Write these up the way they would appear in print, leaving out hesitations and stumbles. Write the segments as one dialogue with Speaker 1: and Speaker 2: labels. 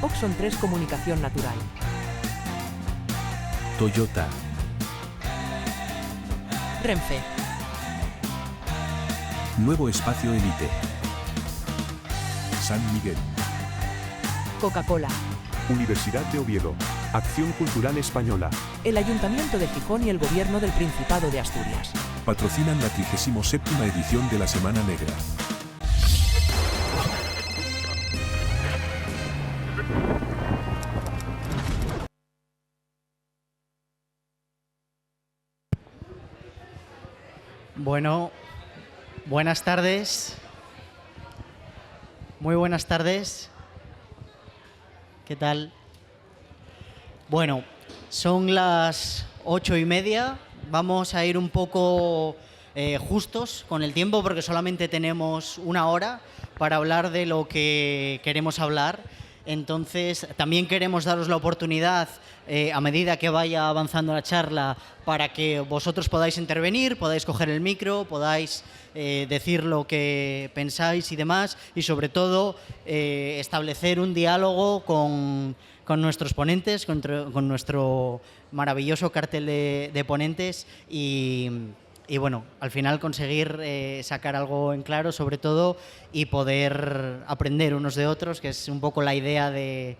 Speaker 1: Oxon 3 Comunicación Natural.
Speaker 2: Toyota.
Speaker 1: Renfe.
Speaker 2: Nuevo Espacio Elite. San Miguel.
Speaker 1: Coca-Cola.
Speaker 3: Universidad de Oviedo. Acción Cultural Española.
Speaker 1: El Ayuntamiento de Gijón y el Gobierno del Principado de Asturias.
Speaker 2: Patrocinan la 37ª edición de la Semana Negra.
Speaker 4: Bueno, buenas tardes. Muy buenas tardes. ¿Qué tal? Bueno, son las 8:30. Vamos a ir un poco justos con el tiempo porque solamente tenemos una hora para hablar de lo que queremos hablar. Entonces, también queremos daros la oportunidad, a medida que vaya avanzando la charla, para que vosotros podáis intervenir, podáis coger el micro, podáis decir lo que pensáis y demás, y sobre todo establecer un diálogo con nuestros ponentes, con nuestro maravilloso cartel de ponentes y bueno, al final conseguir sacar algo en claro sobre todo y poder aprender unos de otros, que es un poco la idea de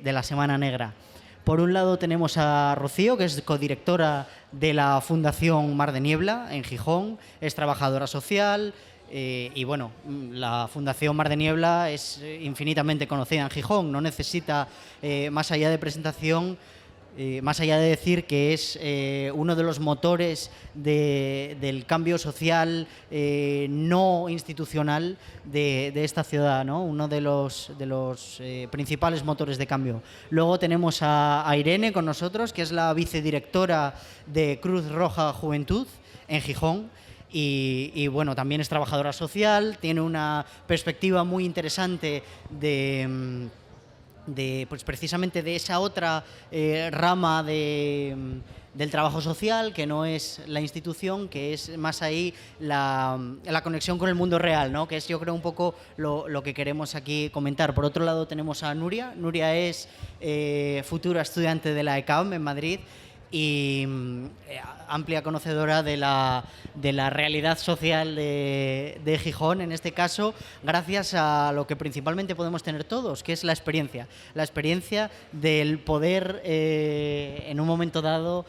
Speaker 4: la Semana Negra. Por un lado tenemos a Rocío, que es codirectora de la Fundación Mar de Niebla en Gijón, es trabajadora social y bueno, la Fundación Mar de Niebla es infinitamente conocida en Gijón, no necesita más allá de presentación. Más allá de decir que es uno de los motores del cambio social no institucional de esta ciudad, ¿no? Uno de los principales motores de cambio. Luego tenemos a Irene con nosotros, que es la vicedirectora de Cruz Roja Juventud en Gijón. Y bueno, también es trabajadora social, tiene una perspectiva muy interesante pues precisamente de esa otra rama del trabajo social, que no es la institución, que es más ahí la conexión con el mundo real, ¿no? Que es, yo creo, un poco lo que queremos aquí comentar. Por otro lado tenemos a Nuria. Nuria es futura estudiante de la ECAM en Madrid y amplia conocedora de la realidad social de Gijón, en este caso, gracias a lo que principalmente podemos tener todos, que es la experiencia del poder, en un momento dado,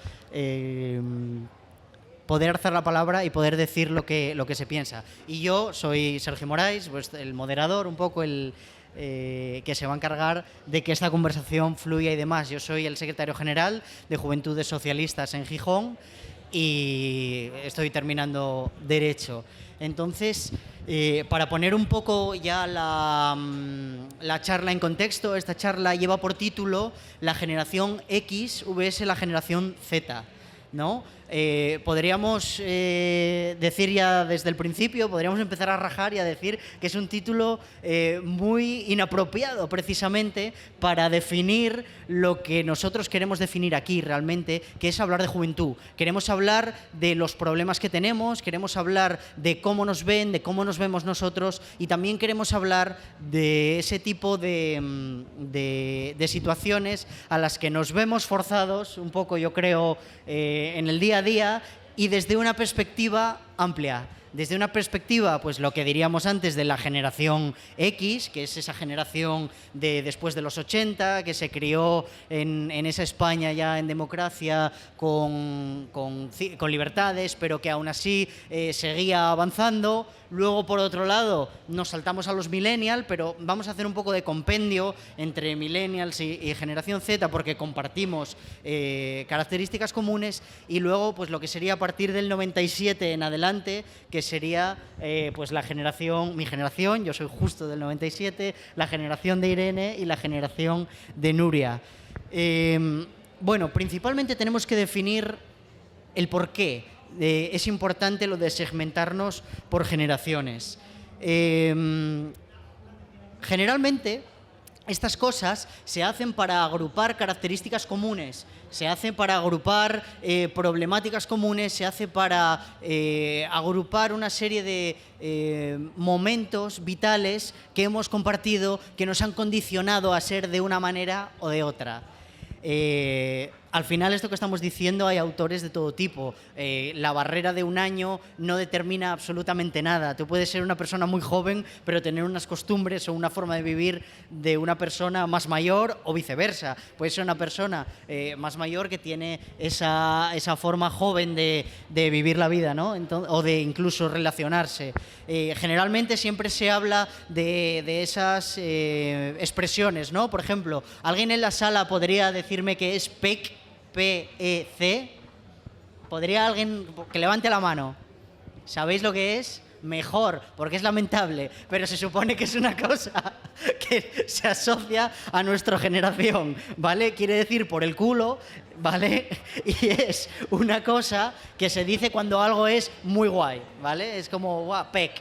Speaker 4: poder alzar la palabra y poder decir lo que se piensa. Y yo soy Sergio Moraes, pues el moderador, un poco que se va a encargar de que esta conversación fluya y demás. Yo soy el secretario general de Juventudes Socialistas en Gijón y estoy terminando Derecho. Entonces, para poner un poco ya la charla en contexto, esta charla lleva por título la generación X vs la generación Z, ¿no? Podríamos decir ya desde el principio, podríamos empezar a rajar y a decir que es un título muy inapropiado precisamente para definir lo que nosotros queremos definir aquí realmente, que es hablar de juventud. Queremos hablar de los problemas que tenemos, queremos hablar de cómo nos ven, de cómo nos vemos nosotros y también queremos hablar de ese tipo de situaciones a las que nos vemos forzados un poco, yo creo, en el día a día y desde una perspectiva amplia. Desde una perspectiva, pues lo que diríamos antes de la generación X, que es esa generación de después de los 80, que se crió en esa España ya en democracia con libertades, pero que aún así seguía avanzando. Luego, por otro lado, nos saltamos a los millennials, pero vamos a hacer un poco de compendio entre millennials y generación Z porque compartimos características comunes. Y luego, pues lo que sería a partir del 97 en adelante, que sería pues mi generación, yo soy justo del 97, la generación de Irene y la generación de Nuria. Bueno, principalmente tenemos que definir el porqué. Es importante lo de segmentarnos por generaciones. Generalmente, estas cosas se hacen para agrupar características comunes, se hace para agrupar problemáticas comunes, se hace para agrupar una serie de momentos vitales que hemos compartido, que nos han condicionado a ser de una manera o de otra. Al final, esto que estamos diciendo, hay autores de todo tipo. La barrera de un año no determina absolutamente nada. Tú puedes ser una persona muy joven, pero tener unas costumbres o una forma de vivir de una persona más mayor o viceversa. Puedes ser una persona más mayor que tiene esa forma joven de vivir la vida, ¿no? O de incluso relacionarse. Generalmente siempre se habla de esas expresiones, ¿no? Por ejemplo, alguien en la sala podría decirme que es PEC. P-E-C. ¿Podría alguien que levante la mano? ¿Sabéis lo que es? Mejor, porque es lamentable, pero se supone que es una cosa que se asocia a nuestra generación, ¿vale? Quiere decir por el culo, ¿vale? Y es una cosa que se dice cuando algo es muy guay, ¿vale? Es como, guau, pec.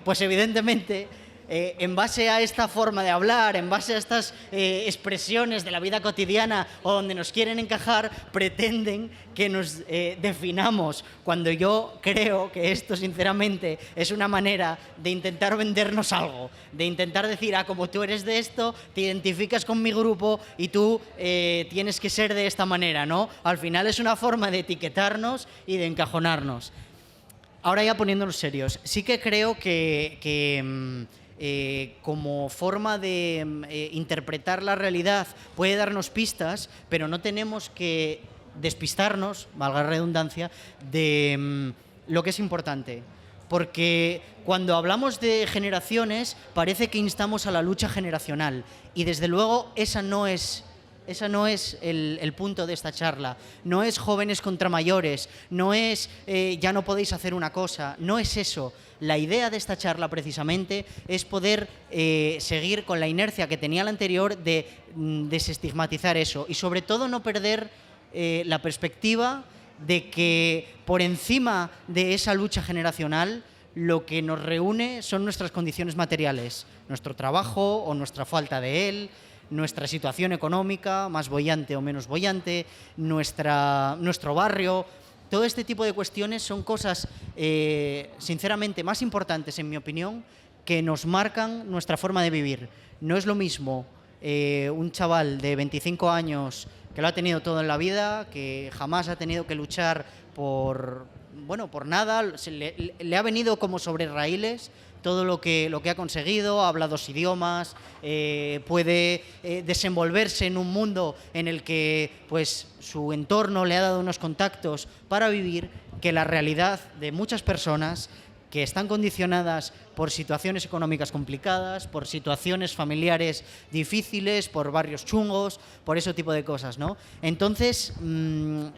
Speaker 4: Pues evidentemente, en base a esta forma de hablar, en base a estas expresiones de la vida cotidiana o donde nos quieren encajar, pretenden que nos definamos, cuando yo creo que esto sinceramente es una manera de intentar vendernos algo, de intentar decir, como tú eres de esto, te identificas con mi grupo y tú tienes que ser de esta manera, ¿no? Al final es una forma de etiquetarnos y de encajonarnos. Ahora ya poniéndonos serios, sí que creo que como forma de interpretar la realidad puede darnos pistas, pero no tenemos que despistarnos, valga la redundancia, de lo que es importante. Porque cuando hablamos de generaciones parece que instamos a la lucha generacional y desde luego esa no es el punto de esta charla. No es jóvenes contra mayores, no es ya no podéis hacer una cosa, no es eso. La idea de esta charla precisamente es poder seguir con la inercia que tenía la anterior de desestigmatizar eso y sobre todo no perder la perspectiva de que por encima de esa lucha generacional lo que nos reúne son nuestras condiciones materiales, nuestro trabajo o nuestra falta de él, nuestra situación económica, más boyante o menos boyante, nuestro barrio. Todo este tipo de cuestiones son cosas, sinceramente, más importantes, en mi opinión, que nos marcan nuestra forma de vivir. No es lo mismo un chaval de 25 años que lo ha tenido todo en la vida, que jamás ha tenido que luchar por nada, le ha venido como sobre raíles todo lo que ha conseguido, habla 2 idiomas, puede desenvolverse en un mundo en el que pues, su entorno le ha dado unos contactos para vivir, que la realidad de muchas personas que están condicionadas por situaciones económicas complicadas, por situaciones familiares difíciles, por barrios chungos, por ese tipo de cosas, ¿no? Entonces,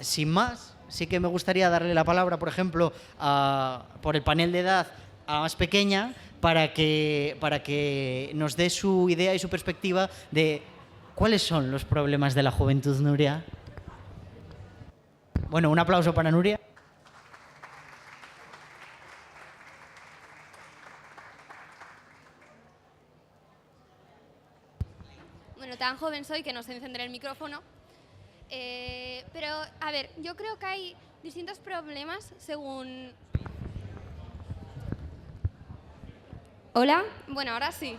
Speaker 4: sin más, sí que me gustaría darle la palabra, por ejemplo, por el panel de edad, a más pequeña, para que nos dé su idea y su perspectiva de cuáles son los problemas de la juventud, Nuria. Bueno, un aplauso para Nuria.
Speaker 5: Bueno, tan joven soy que no sé encender el micrófono. Pero, a ver, yo creo que hay distintos problemas según... ¿Hola? Bueno, ahora sí.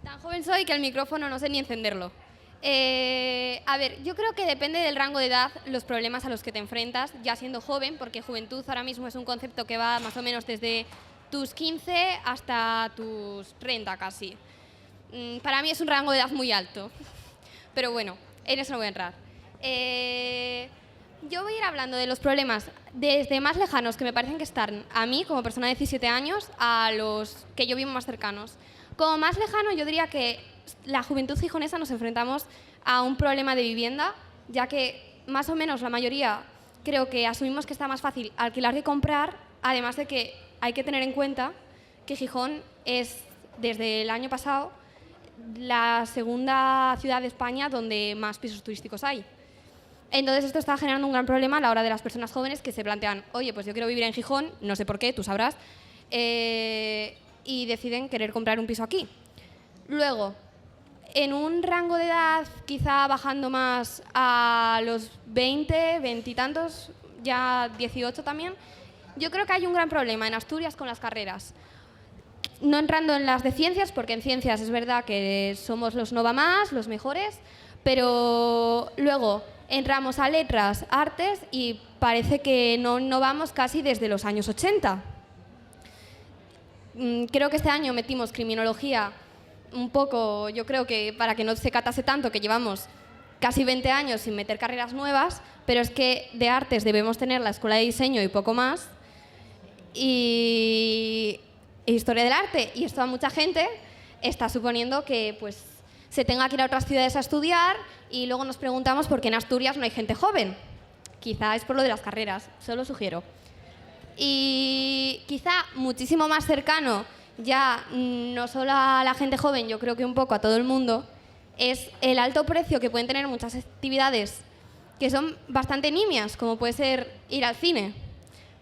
Speaker 5: Tan joven soy que el micrófono no sé ni encenderlo. A ver, yo creo que depende del rango de edad los problemas a los que te enfrentas, ya siendo joven, porque juventud ahora mismo es un concepto que va más o menos desde tus 15 hasta tus 30 casi. Para mí es un rango de edad muy alto, pero bueno, en eso no voy a entrar. Yo voy a ir hablando de los problemas desde más lejanos que me parecen que están a mí como persona de 17 años a los que yo vivo más cercanos. Como más lejano yo diría que la juventud gijonesa nos enfrentamos a un problema de vivienda, ya que más o menos la mayoría creo que asumimos que está más fácil alquilar que comprar, además de que hay que tener en cuenta que Gijón es desde el año pasado la segunda ciudad de España donde más pisos turísticos hay. Entonces esto está generando un gran problema a la hora de las personas jóvenes que se plantean, oye, pues yo quiero vivir en Gijón, no sé por qué, tú sabrás, y deciden querer comprar un piso aquí. Luego, en un rango de edad quizá bajando más a los 20, 20 y tantos, ya 18 también, yo creo que hay un gran problema en Asturias con las carreras. No entrando en las de ciencias, porque en ciencias es verdad que somos los no va más, los mejores, pero luego entramos a letras, artes y parece que no vamos casi desde los años 80. Creo que este año metimos criminología un poco, yo creo que para que no se catase tanto, que llevamos casi 20 años sin meter carreras nuevas, pero es que de artes debemos tener la escuela de diseño y poco más, y historia del arte, y esto a mucha gente está suponiendo que pues se tenga que ir a otras ciudades a estudiar y luego nos preguntamos por qué en Asturias no hay gente joven. Quizá es por lo de las carreras, solo sugiero. Y quizá muchísimo más cercano, ya no solo a la gente joven, yo creo que un poco a todo el mundo, es el alto precio que pueden tener muchas actividades que son bastante nimias, como puede ser ir al cine.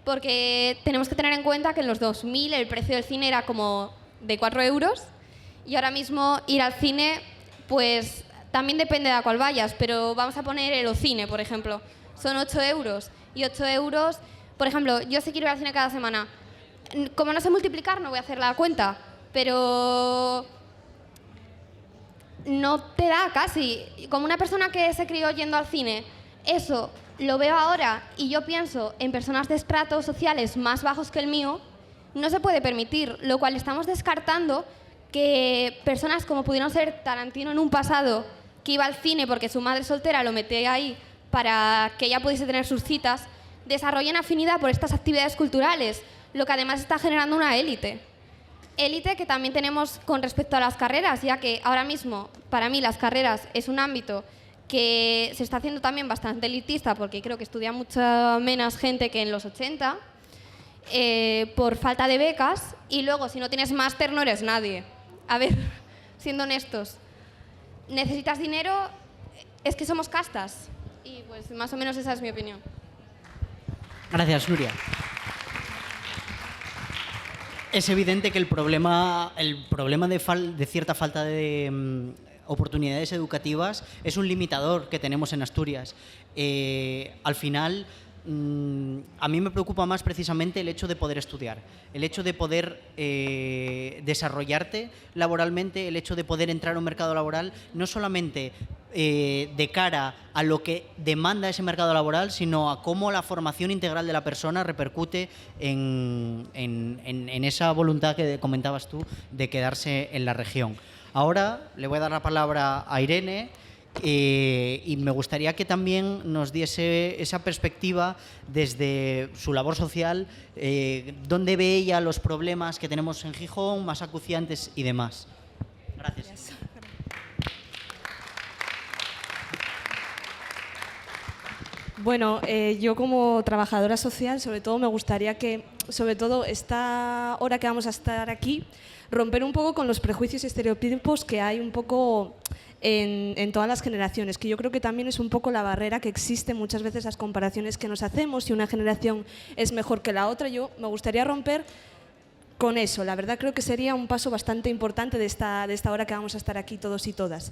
Speaker 5: Porque tenemos que tener en cuenta que en los 2000 el precio del cine era como de 4 euros y ahora mismo ir al cine, pues también depende de a cuál vayas, pero vamos a poner el Ocine, por ejemplo. Son 8 euros y 8 euros, por ejemplo, yo sí quiero ir al cine cada semana. Como no sé multiplicar, no voy a hacer la cuenta, pero no te da casi. Como una persona que se crió yendo al cine, eso lo veo ahora y yo pienso en personas de estratos sociales más bajos que el mío, no se puede permitir, lo cual estamos descartando que personas como pudieron ser Tarantino en un pasado, que iba al cine porque su madre soltera lo metía ahí para que ella pudiese tener sus citas, desarrollen afinidad por estas actividades culturales, lo que además está generando una élite. Élite que también tenemos con respecto a las carreras, ya que ahora mismo, para mí, las carreras es un ámbito que se está haciendo también bastante elitista, porque creo que estudia mucha menos gente que en los 80, por falta de becas, y luego si no tienes máster no eres nadie. A ver, siendo honestos, necesitas dinero, es que somos castas, y pues más o menos esa es mi opinión.
Speaker 4: Gracias, Nuria. Es evidente que el problema de cierta falta de oportunidades educativas es un limitador que tenemos en Asturias. Al final, a mí me preocupa más precisamente el hecho de poder estudiar, el hecho de poder desarrollarte laboralmente, el hecho de poder entrar a un mercado laboral, no solamente de cara a lo que demanda ese mercado laboral, sino a cómo la formación integral de la persona repercute en esa voluntad que comentabas tú de quedarse en la región. Ahora le voy a dar la palabra a Irene y me gustaría que también nos diese esa perspectiva desde su labor social, dónde ve ella los problemas que tenemos en Gijón, más acuciantes y demás. Gracias.
Speaker 6: Bueno, yo como trabajadora social, sobre todo me gustaría que, sobre todo esta hora que vamos a estar aquí, romper un poco con los prejuicios y estereotipos que hay un poco en todas las generaciones, que yo creo que también es un poco la barrera que existe muchas veces, las comparaciones que nos hacemos, si una generación es mejor que la otra. Yo me gustaría romper con eso. La verdad creo que sería un paso bastante importante de esta hora que vamos a estar aquí todos y todas.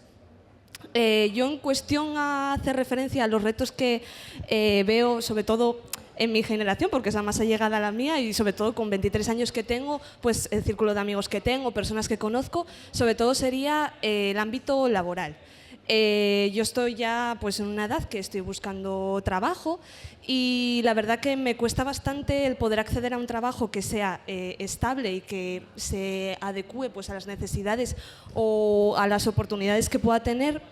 Speaker 6: Yo en cuestión a hacer referencia a los retos que veo, sobre todo en mi generación, porque es la más allegada a la mía y sobre todo con 23 años que tengo, pues el círculo de amigos que tengo, personas que conozco, sobre todo sería el ámbito laboral. Yo estoy ya pues en una edad que estoy buscando trabajo y la verdad que me cuesta bastante el poder acceder a un trabajo que sea estable y que se adecue pues a las necesidades o a las oportunidades que pueda tener,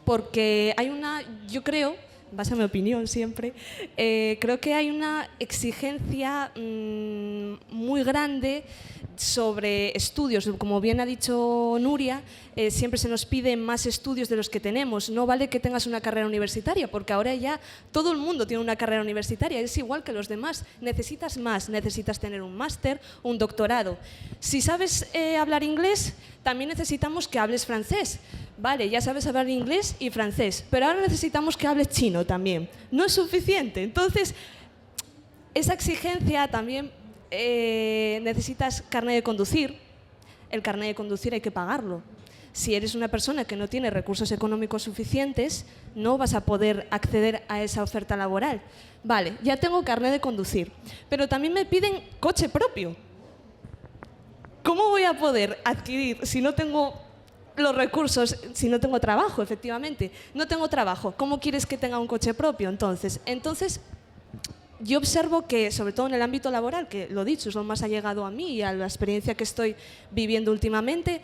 Speaker 6: porque hay una, yo creo, en base a mi opinión siempre, creo que hay una exigencia muy grande sobre estudios. Como bien ha dicho Nuria, siempre se nos piden más estudios de los que tenemos. No vale que tengas una carrera universitaria, porque ahora ya todo el mundo tiene una carrera universitaria, es igual que los demás. Necesitas más, necesitas tener un máster, un doctorado. Si sabes hablar inglés, también necesitamos que hables francés. Vale, ya sabes hablar inglés y francés, pero ahora necesitamos que hables chino también. No es suficiente. Entonces, esa exigencia también necesitas carnet de conducir. El carnet de conducir hay que pagarlo. Si eres una persona que no tiene recursos económicos suficientes, no vas a poder acceder a esa oferta laboral. Vale, ya tengo carnet de conducir, pero también me piden coche propio. ¿Cómo voy a poder adquirir si no tengo los recursos, si no tengo trabajo, efectivamente? No tengo trabajo, ¿cómo quieres que tenga un coche propio entonces? Entonces, yo observo que, sobre todo en el ámbito laboral, que lo dicho, es lo más allegado a mí y a la experiencia que estoy viviendo últimamente,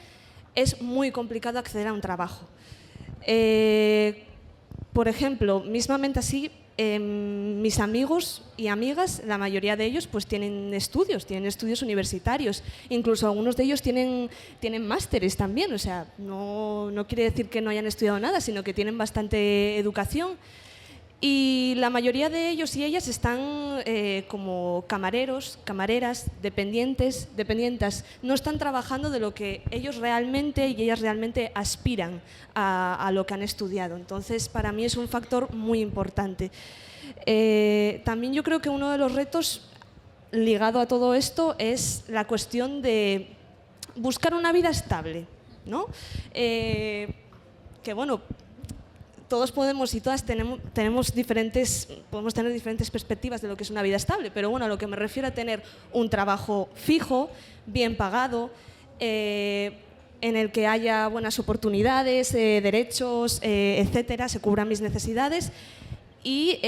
Speaker 6: es muy complicado acceder a un trabajo. Por ejemplo, mismamente así, mis amigos y amigas, la mayoría de ellos pues tienen estudios universitarios, incluso algunos de ellos tienen másteres también, o sea, no quiere decir que no hayan estudiado nada, sino que tienen bastante educación. Y la mayoría de ellos y ellas están como camareros, camareras, dependientas. No están trabajando de lo que ellos realmente y ellas realmente aspiran a lo que han estudiado. Entonces, para mí es un factor muy importante. También yo creo que uno de los retos ligado a todo esto es la cuestión de buscar una vida estable, ¿no? Que bueno, todos podemos y todas podemos tener diferentes perspectivas de lo que es una vida estable, pero bueno, a lo que me refiero a tener un trabajo fijo, bien pagado, en el que haya buenas oportunidades, derechos, etcétera, se cubran mis necesidades y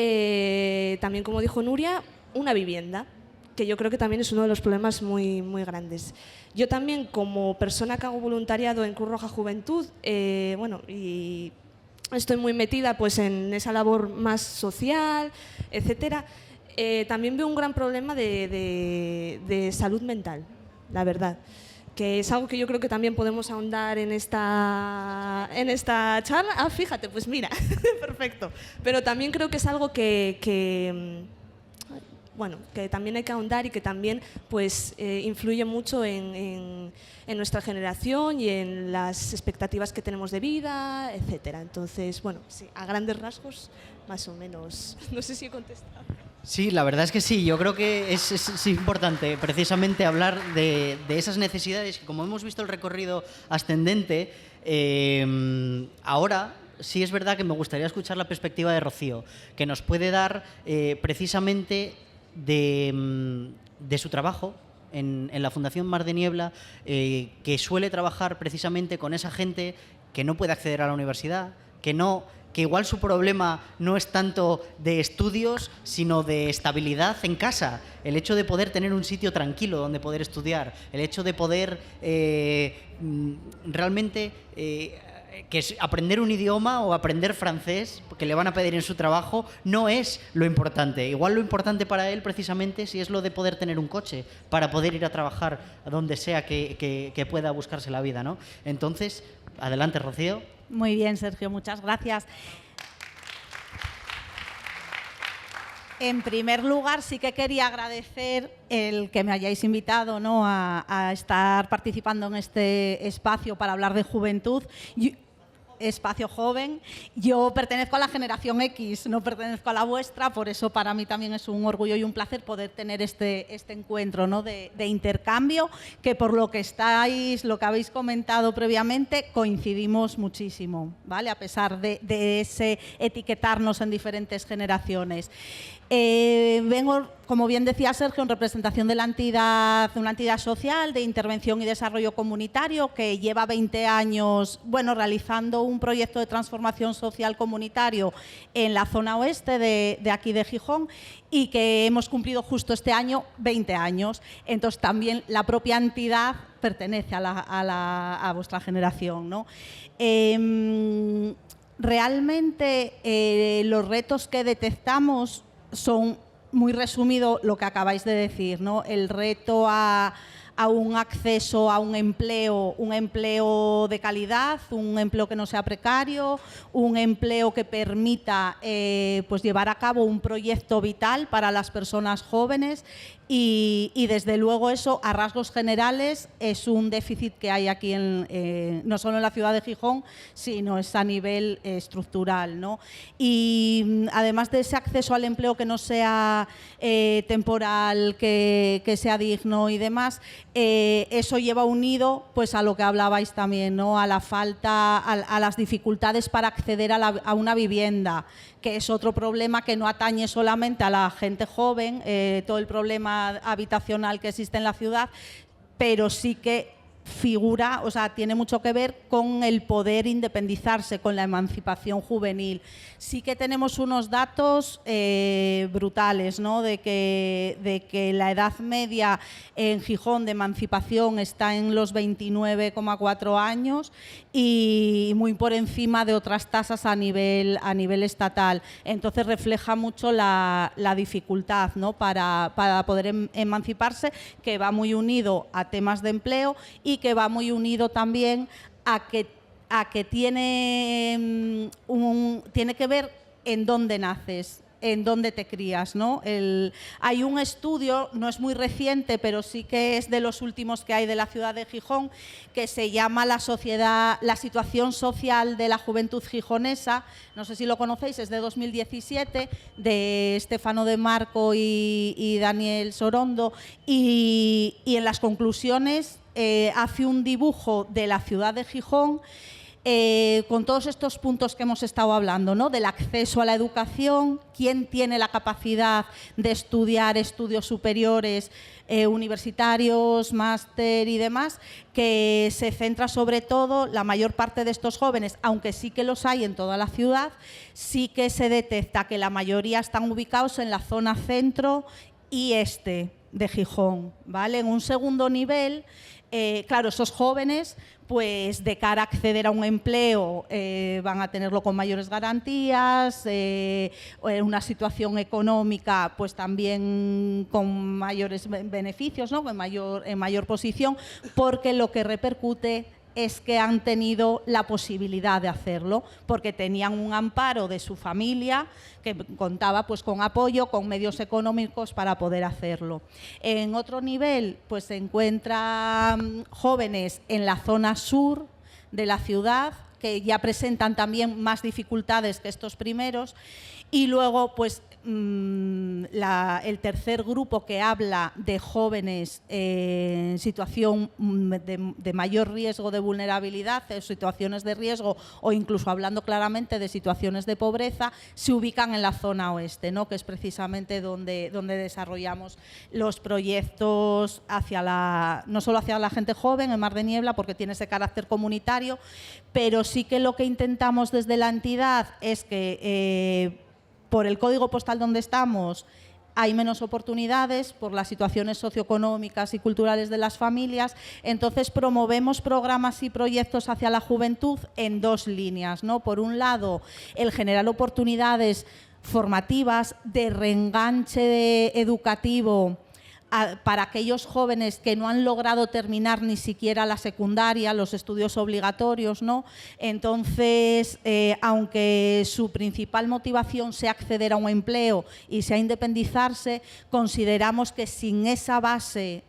Speaker 6: también, como dijo Nuria, una vivienda, que yo creo que también es uno de los problemas muy, muy grandes. Yo también, como persona que hago voluntariado en Cruz Roja Juventud, bueno, y estoy muy metida pues, en esa labor más social, etcétera. También veo un gran problema de salud mental, la verdad, que es algo que yo creo que también podemos ahondar en esta charla. Ah, fíjate, pues mira, perfecto. Pero también creo que es algo que también hay que ahondar y que también pues, influye mucho en nuestra generación y en las expectativas que tenemos de vida, etcétera. Entonces, bueno, sí, a grandes rasgos, más o menos. No sé si he contestado.
Speaker 4: Sí, la verdad es que sí. Yo creo que es importante precisamente hablar de esas necesidades que, como hemos visto el recorrido ascendente, ahora sí es verdad que me gustaría escuchar la perspectiva de Rocío, que nos puede dar precisamente de su trabajo en la Fundación Mar de Niebla, que suele trabajar precisamente con esa gente que no puede acceder a la universidad, que igual su problema no es tanto de estudios, sino de estabilidad en casa. El hecho de poder tener un sitio tranquilo donde poder estudiar, el hecho de poder realmente que aprender un idioma o aprender francés, que le van a pedir en su trabajo, no es lo importante. Igual lo importante para él, precisamente, sí es lo de poder tener un coche para poder ir a trabajar a donde sea que pueda buscarse la vida, ¿no? Entonces, adelante, Rocío.
Speaker 7: Muy bien, Sergio, muchas gracias. En primer lugar, sí que quería agradecer el que me hayáis invitado, ¿no?, a estar participando en este espacio para hablar de juventud. Espacio joven. Yo pertenezco a la generación X, no pertenezco a la vuestra, por eso para mí también es un orgullo y un placer poder tener este encuentro, ¿no?, de intercambio, que por lo que habéis comentado previamente, coincidimos muchísimo, ¿vale? A pesar de ese etiquetarnos en diferentes generaciones. Vengo, como bien decía Sergio, en representación de una entidad social de intervención y desarrollo comunitario que lleva 20 años realizando un proyecto de transformación social comunitario en la zona oeste de aquí de Gijón y que hemos cumplido justo este año 20 años. Entonces también la propia entidad pertenece a vuestra generación, ¿no? Realmente los retos que detectamos son, muy resumido, lo que acabáis de decir, ¿no? El reto a un acceso a un empleo de calidad, un empleo que no sea precario, un empleo que permita pues llevar a cabo un proyecto vital para las personas jóvenes Y desde luego eso, a rasgos generales, es un déficit que hay aquí, no solo en la ciudad de Gijón, sino es a nivel estructural, ¿no? Y además de ese acceso al empleo que no sea temporal, que sea digno y demás, eso lleva unido pues, a lo que hablabais también, ¿no? A la falta, a las dificultades para acceder a una vivienda, que es otro problema que no atañe solamente a la gente joven, todo el problema habitacional que existe en la ciudad, pero sí que figura, o sea, tiene mucho que ver con el poder independizarse, con la emancipación juvenil. Sí que tenemos unos datos brutales, ¿no? de que la edad media en Gijón de emancipación está en los 29,4 años y muy por encima de otras tasas a nivel estatal. Entonces refleja mucho la dificultad, ¿no? para poder emanciparse, que va muy unido a temas de empleo y que va muy unido también a que tiene que ver en dónde naces, en dónde te crías, ¿no? Hay un estudio, no es muy reciente, pero sí que es de los últimos que hay de la ciudad de Gijón, que se llama la situación social de la juventud gijonesa. No sé si lo conocéis, es de 2017, de Stefano De Marco y Daniel Sorondo, y en las conclusiones hace un dibujo de la ciudad de Gijón con todos estos puntos que hemos estado hablando, ¿no? Del acceso a la educación, quién tiene la capacidad de estudiar estudios superiores, universitarios, máster y demás, que se centra sobre todo, la mayor parte de estos jóvenes, aunque sí que los hay en toda la ciudad, sí que se detecta que la mayoría están ubicados en la zona centro y este de Gijón, ¿vale? En un segundo nivel, claro, esos jóvenes, pues de cara a acceder a un empleo van a tenerlo con mayores garantías, una situación económica pues también con mayores beneficios, ¿no? en mayor posición, porque lo que repercute es que han tenido la posibilidad de hacerlo, porque tenían un amparo de su familia que contaba pues, con apoyo, con medios económicos para poder hacerlo. En otro nivel pues, se encuentran jóvenes en la zona sur de la ciudad, que ya presentan también más dificultades que estos primeros, y luego pues el tercer grupo que habla de jóvenes en situación de mayor riesgo de vulnerabilidad, situaciones de riesgo o incluso hablando claramente de situaciones de pobreza, se ubican en la zona oeste, ¿no? Que es precisamente donde desarrollamos los proyectos no solo hacia la gente joven en Mar de Niebla, porque tiene ese carácter comunitario, pero sí que lo que intentamos desde la entidad es que por el código postal donde estamos hay menos oportunidades, por las situaciones socioeconómicas y culturales de las familias, entonces promovemos programas y proyectos hacia la juventud en dos líneas, ¿no? Por un lado, el generar oportunidades formativas de reenganche educativo para aquellos jóvenes que no han logrado terminar ni siquiera la secundaria, los estudios obligatorios, ¿no? Entonces, aunque su principal motivación sea acceder a un empleo y sea independizarse, consideramos que sin esa base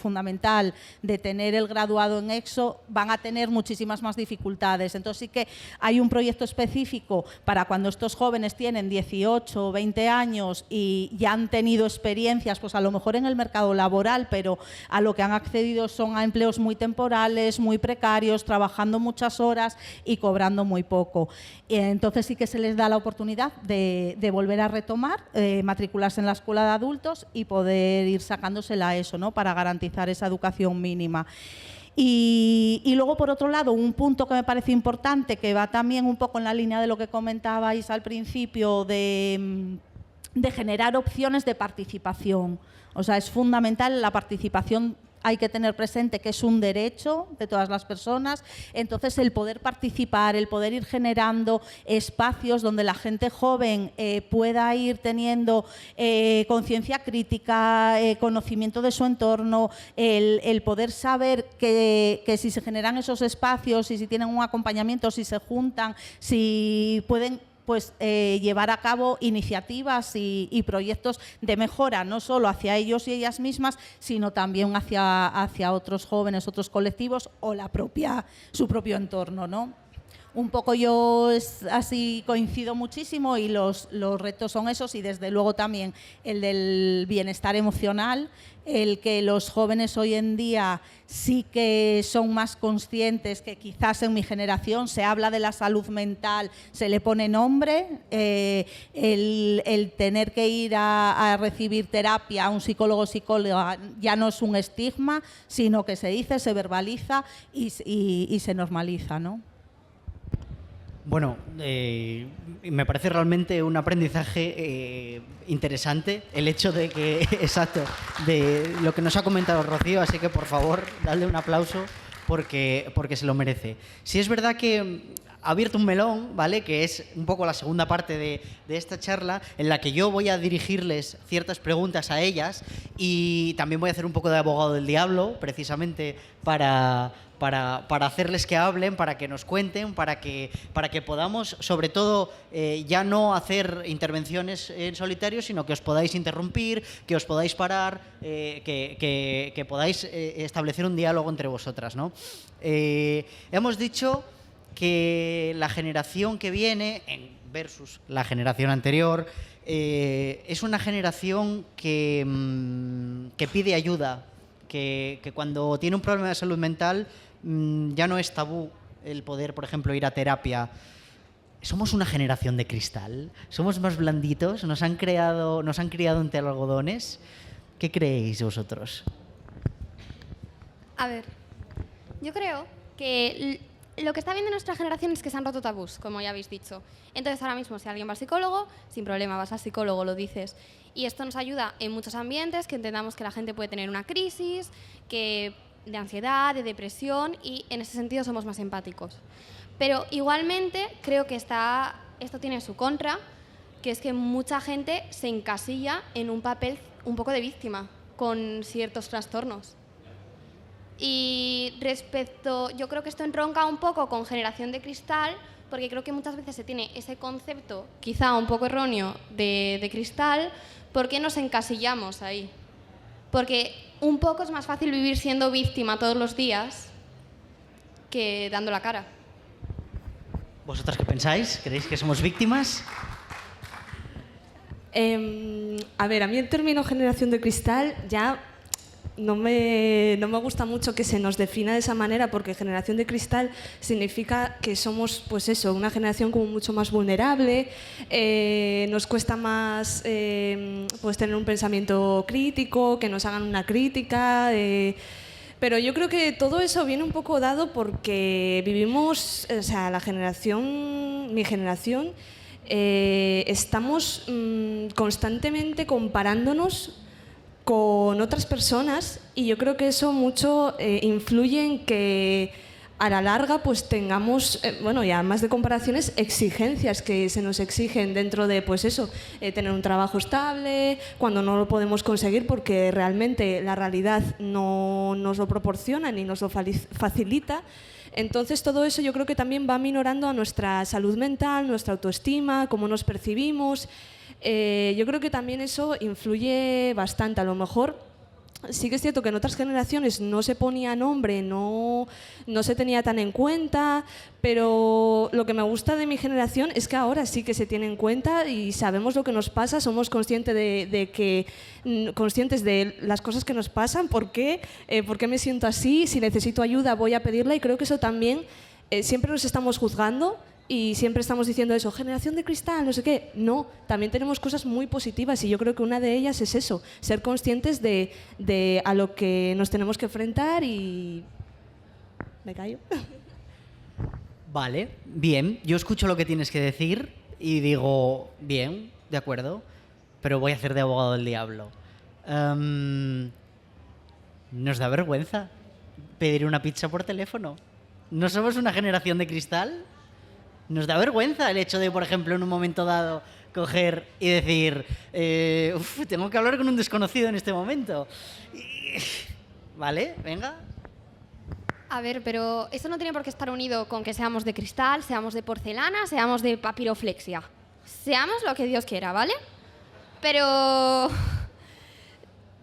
Speaker 7: fundamental de tener el graduado en EXO van a tener muchísimas más dificultades. Entonces sí que hay un proyecto específico para cuando estos jóvenes tienen 18 o 20 años y ya han tenido experiencias, pues a lo mejor en el mercado laboral, pero a lo que han accedido son a empleos muy temporales, muy precarios, trabajando muchas horas y cobrando muy poco. Entonces sí que se les da la oportunidad de volver a retomar, matricularse en la escuela de adultos y poder ir sacándosela a eso, ¿no? Para garantizar esa educación mínima. Y luego, por otro lado, un punto que me parece importante, que va también un poco en la línea de lo que comentabais al principio, de generar opciones de participación. O sea, es fundamental la participación. Hay que tener presente que es un derecho de todas las personas, entonces el poder participar, el poder ir generando espacios donde la gente joven pueda ir teniendo conciencia crítica, conocimiento de su entorno, el poder saber que si se generan esos espacios y si tienen un acompañamiento, si se juntan, si pueden pues llevar a cabo iniciativas y proyectos de mejora, no solo hacia ellos y ellas mismas, sino también hacia otros jóvenes, otros colectivos o su propio entorno, ¿no? Un poco yo así coincido muchísimo y los retos son esos, y desde luego también el del bienestar emocional, el que los jóvenes hoy en día sí que son más conscientes, que quizás en mi generación se habla de la salud mental, se le pone nombre, el tener que ir a recibir terapia a un psicólogo o psicóloga ya no es un estigma, sino que se dice, se verbaliza y se normaliza, ¿no?
Speaker 4: Bueno, me parece realmente un aprendizaje interesante el hecho de que, exacto, de lo que nos ha comentado Rocío, así que por favor, dadle un aplauso porque se lo merece. Sí es verdad que ha abierto un melón, ¿vale?, que es un poco la segunda parte de esta charla, en la que yo voy a dirigirles ciertas preguntas a ellas y también voy a hacer un poco de abogado del diablo, precisamente para hacerles que hablen, para que nos cuenten, para que podamos, sobre todo, ya no hacer intervenciones en solitario, sino que os podáis interrumpir, que os podáis parar, que podáis establecer un diálogo entre vosotras, ¿no? Hemos dicho que la generación que viene, versus la generación anterior, es una generación que pide ayuda, que cuando tiene un problema de salud mental ya no es tabú el poder, por ejemplo, ir a terapia. ¿Somos una generación de cristal? ¿Somos más blanditos? ¿Nos han criado entre algodones? ¿Qué creéis vosotros?
Speaker 5: A ver, yo creo que lo que está viendo nuestra generación es que se han roto tabús, como ya habéis dicho. Entonces, ahora mismo, si alguien va al psicólogo, sin problema, vas al psicólogo, lo dices. Y esto nos ayuda en muchos ambientes, que entendamos que la gente puede tener una crisis, de ansiedad, de depresión, y en ese sentido somos más empáticos. Pero igualmente creo que esto tiene su contra, que es que mucha gente se encasilla en un papel un poco de víctima con ciertos trastornos. Y yo creo que esto entronca un poco con generación de cristal, porque creo que muchas veces se tiene ese concepto, quizá un poco erróneo, de cristal, porque nos encasillamos ahí. Porque un poco es más fácil vivir siendo víctima todos los días que dando la cara.
Speaker 4: ¿Vosotras qué pensáis? ¿Creéis que somos víctimas?
Speaker 6: A ver, a mí el término generación de cristal ya no me gusta mucho que se nos defina de esa manera, porque generación de cristal significa que somos, pues eso, una generación como mucho más vulnerable, nos cuesta más pues tener un pensamiento crítico, que nos hagan una crítica, pero yo creo que todo eso viene un poco dado porque vivimos, o sea, mi generación, estamos constantemente comparándonos con otras personas, y yo creo que eso mucho influye en que a la larga pues tengamos, y además de comparaciones, exigencias que se nos exigen dentro de, pues eso, tener un trabajo estable, cuando no lo podemos conseguir porque realmente la realidad no nos lo proporciona ni nos lo facilita. Entonces todo eso yo creo que también va minorando a nuestra salud mental, nuestra autoestima, cómo nos percibimos. Yo creo que también eso influye bastante. A lo mejor sí que es cierto que en otras generaciones no se ponía nombre, no se tenía tan en cuenta, pero lo que me gusta de mi generación es que ahora sí que se tiene en cuenta y sabemos lo que nos pasa, somos conscientes de las cosas que nos pasan, por qué me siento así, si necesito ayuda voy a pedirla, y creo que eso también siempre nos estamos juzgando. Y siempre estamos diciendo eso, generación de cristal, no sé qué. No, también tenemos cosas muy positivas, y yo creo que una de ellas es eso, ser conscientes de a lo que nos tenemos que enfrentar. Y me callo.
Speaker 4: Vale, bien, yo escucho lo que tienes que decir y digo, bien, de acuerdo, pero voy a hacer de abogado del diablo. ¿Nos da vergüenza pedir una pizza por teléfono? ¿No somos una generación de cristal? ¿Nos da vergüenza el hecho de, por ejemplo, en un momento dado, coger y decir, tengo que hablar con un desconocido en este momento? ¿Vale? Venga.
Speaker 5: A ver, pero esto no tiene por qué estar unido con que seamos de cristal, seamos de porcelana, seamos de papiroflexia. Seamos lo que Dios quiera, ¿vale? Pero...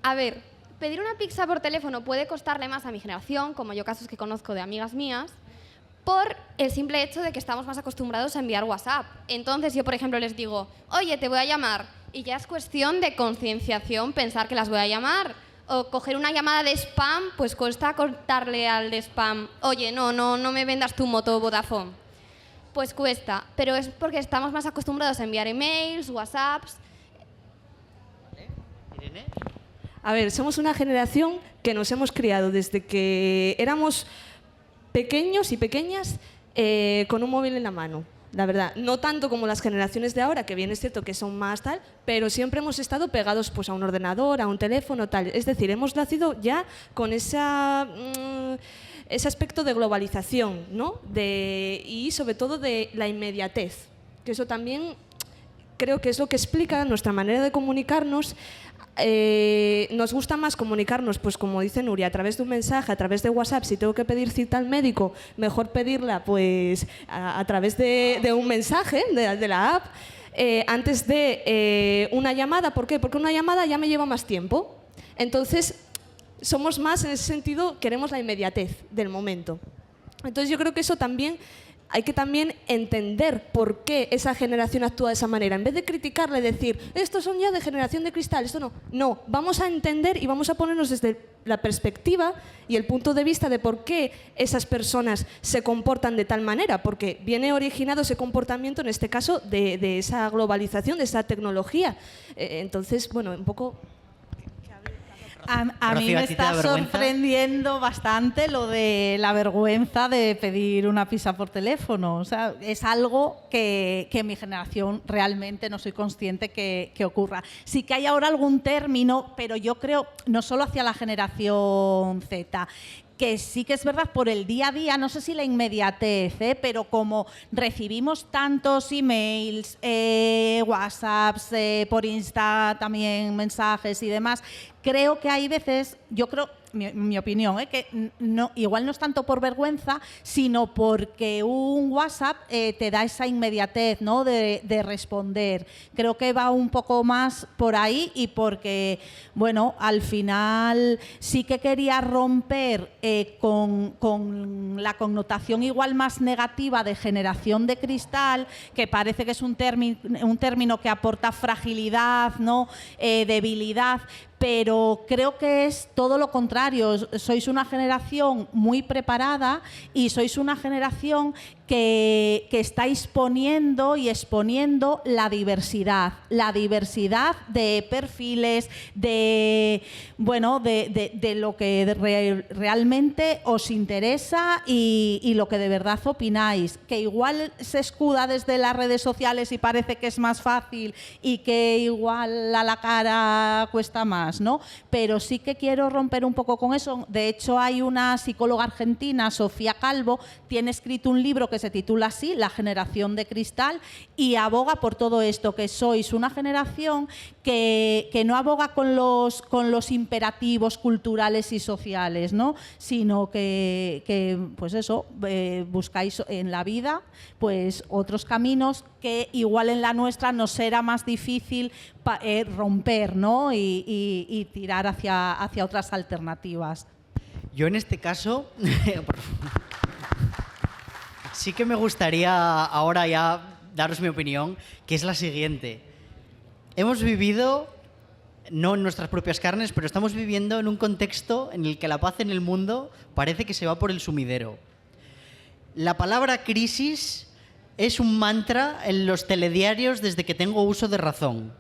Speaker 5: A ver, pedir una pizza por teléfono puede costarle más a mi generación, como yo casos que conozco de amigas mías, por el simple hecho de que estamos más acostumbrados a enviar WhatsApp. Entonces yo, por ejemplo, les digo, oye, te voy a llamar, y ya es cuestión de concienciación pensar que las voy a llamar. O coger una llamada de spam, pues cuesta contarle al de spam, oye, no me vendas tu moto Vodafone. Pues cuesta, pero es porque estamos más acostumbrados a enviar emails, WhatsApps.
Speaker 4: ¿Irene?
Speaker 6: A ver, somos una generación que nos hemos criado desde que éramos pequeños y pequeñas con un móvil en la mano. La verdad, no tanto como las generaciones de ahora, que bien es cierto que son más tal, pero siempre hemos estado pegados pues, a un ordenador, a un teléfono, tal. Es decir, hemos nacido ya con ese aspecto de globalización, ¿no? Y sobre todo de la inmediatez, que eso también creo que es lo que explica nuestra manera de comunicarnos. Nos gusta más comunicarnos, pues como dice Nuria, a través de un mensaje, a través de WhatsApp. Si tengo que pedir cita al médico, mejor pedirla pues a través de un mensaje de la app, antes de una llamada. ¿Por qué? Porque una llamada ya me lleva más tiempo. Entonces, somos más, en ese sentido, queremos la inmediatez del momento. Entonces yo creo que eso también... Hay que también entender por qué esa generación actúa de esa manera. En vez de criticarle, decir, estos son ya de generación de cristal, esto no. No, vamos a entender y vamos a ponernos desde la perspectiva y el punto de vista de por qué esas personas se comportan de tal manera, porque viene originado ese comportamiento, en este caso, de esa globalización, de esa tecnología. Entonces, bueno, un poco...
Speaker 7: A mí me está sorprendiendo bastante lo de la vergüenza de pedir una pizza por teléfono. O sea, es algo que en mi generación realmente no soy consciente que ocurra. Sí que hay ahora algún término, pero yo creo, no solo hacia la generación Z, que sí que es verdad por el día a día, no sé si la inmediatez, pero como recibimos tantos emails, WhatsApps, por Insta también mensajes y demás, creo que hay veces, yo creo, mi opinión, que no, igual no es tanto por vergüenza, sino porque un WhatsApp te da esa inmediatez, ¿no? de responder. Creo que va un poco más por ahí y porque, bueno, al final sí que quería romper con la connotación igual más negativa de generación de cristal, que parece que es un término que aporta fragilidad, ¿no? Debilidad, pero creo que es todo lo contrario. Sois una generación muy preparada y sois una generación que estáis poniendo y exponiendo la diversidad de perfiles, de lo que realmente os interesa y lo que de verdad opináis, que igual se escuda desde las redes sociales y parece que es más fácil y que igual a la cara cuesta más, ¿no? Pero sí que quiero romper un poco con eso. De hecho, hay una psicóloga argentina, Sofía Calvo, tiene escrito un libro que se titula así, La generación de cristal, y aboga por todo esto, que sois una generación que no aboga con los imperativos culturales y sociales, ¿no? Sino que pues eso, buscáis en la vida pues otros caminos que igual en la nuestra nos será más difícil romper, ¿no? y tirar hacia otras alternativas.
Speaker 4: Yo en este caso sí que me gustaría ahora ya daros mi opinión, que es la siguiente. Hemos vivido, no en nuestras propias carnes, pero estamos viviendo en un contexto en el que la paz en el mundo parece que se va por el sumidero. La palabra crisis es un mantra en los telediarios desde que tengo uso de razón.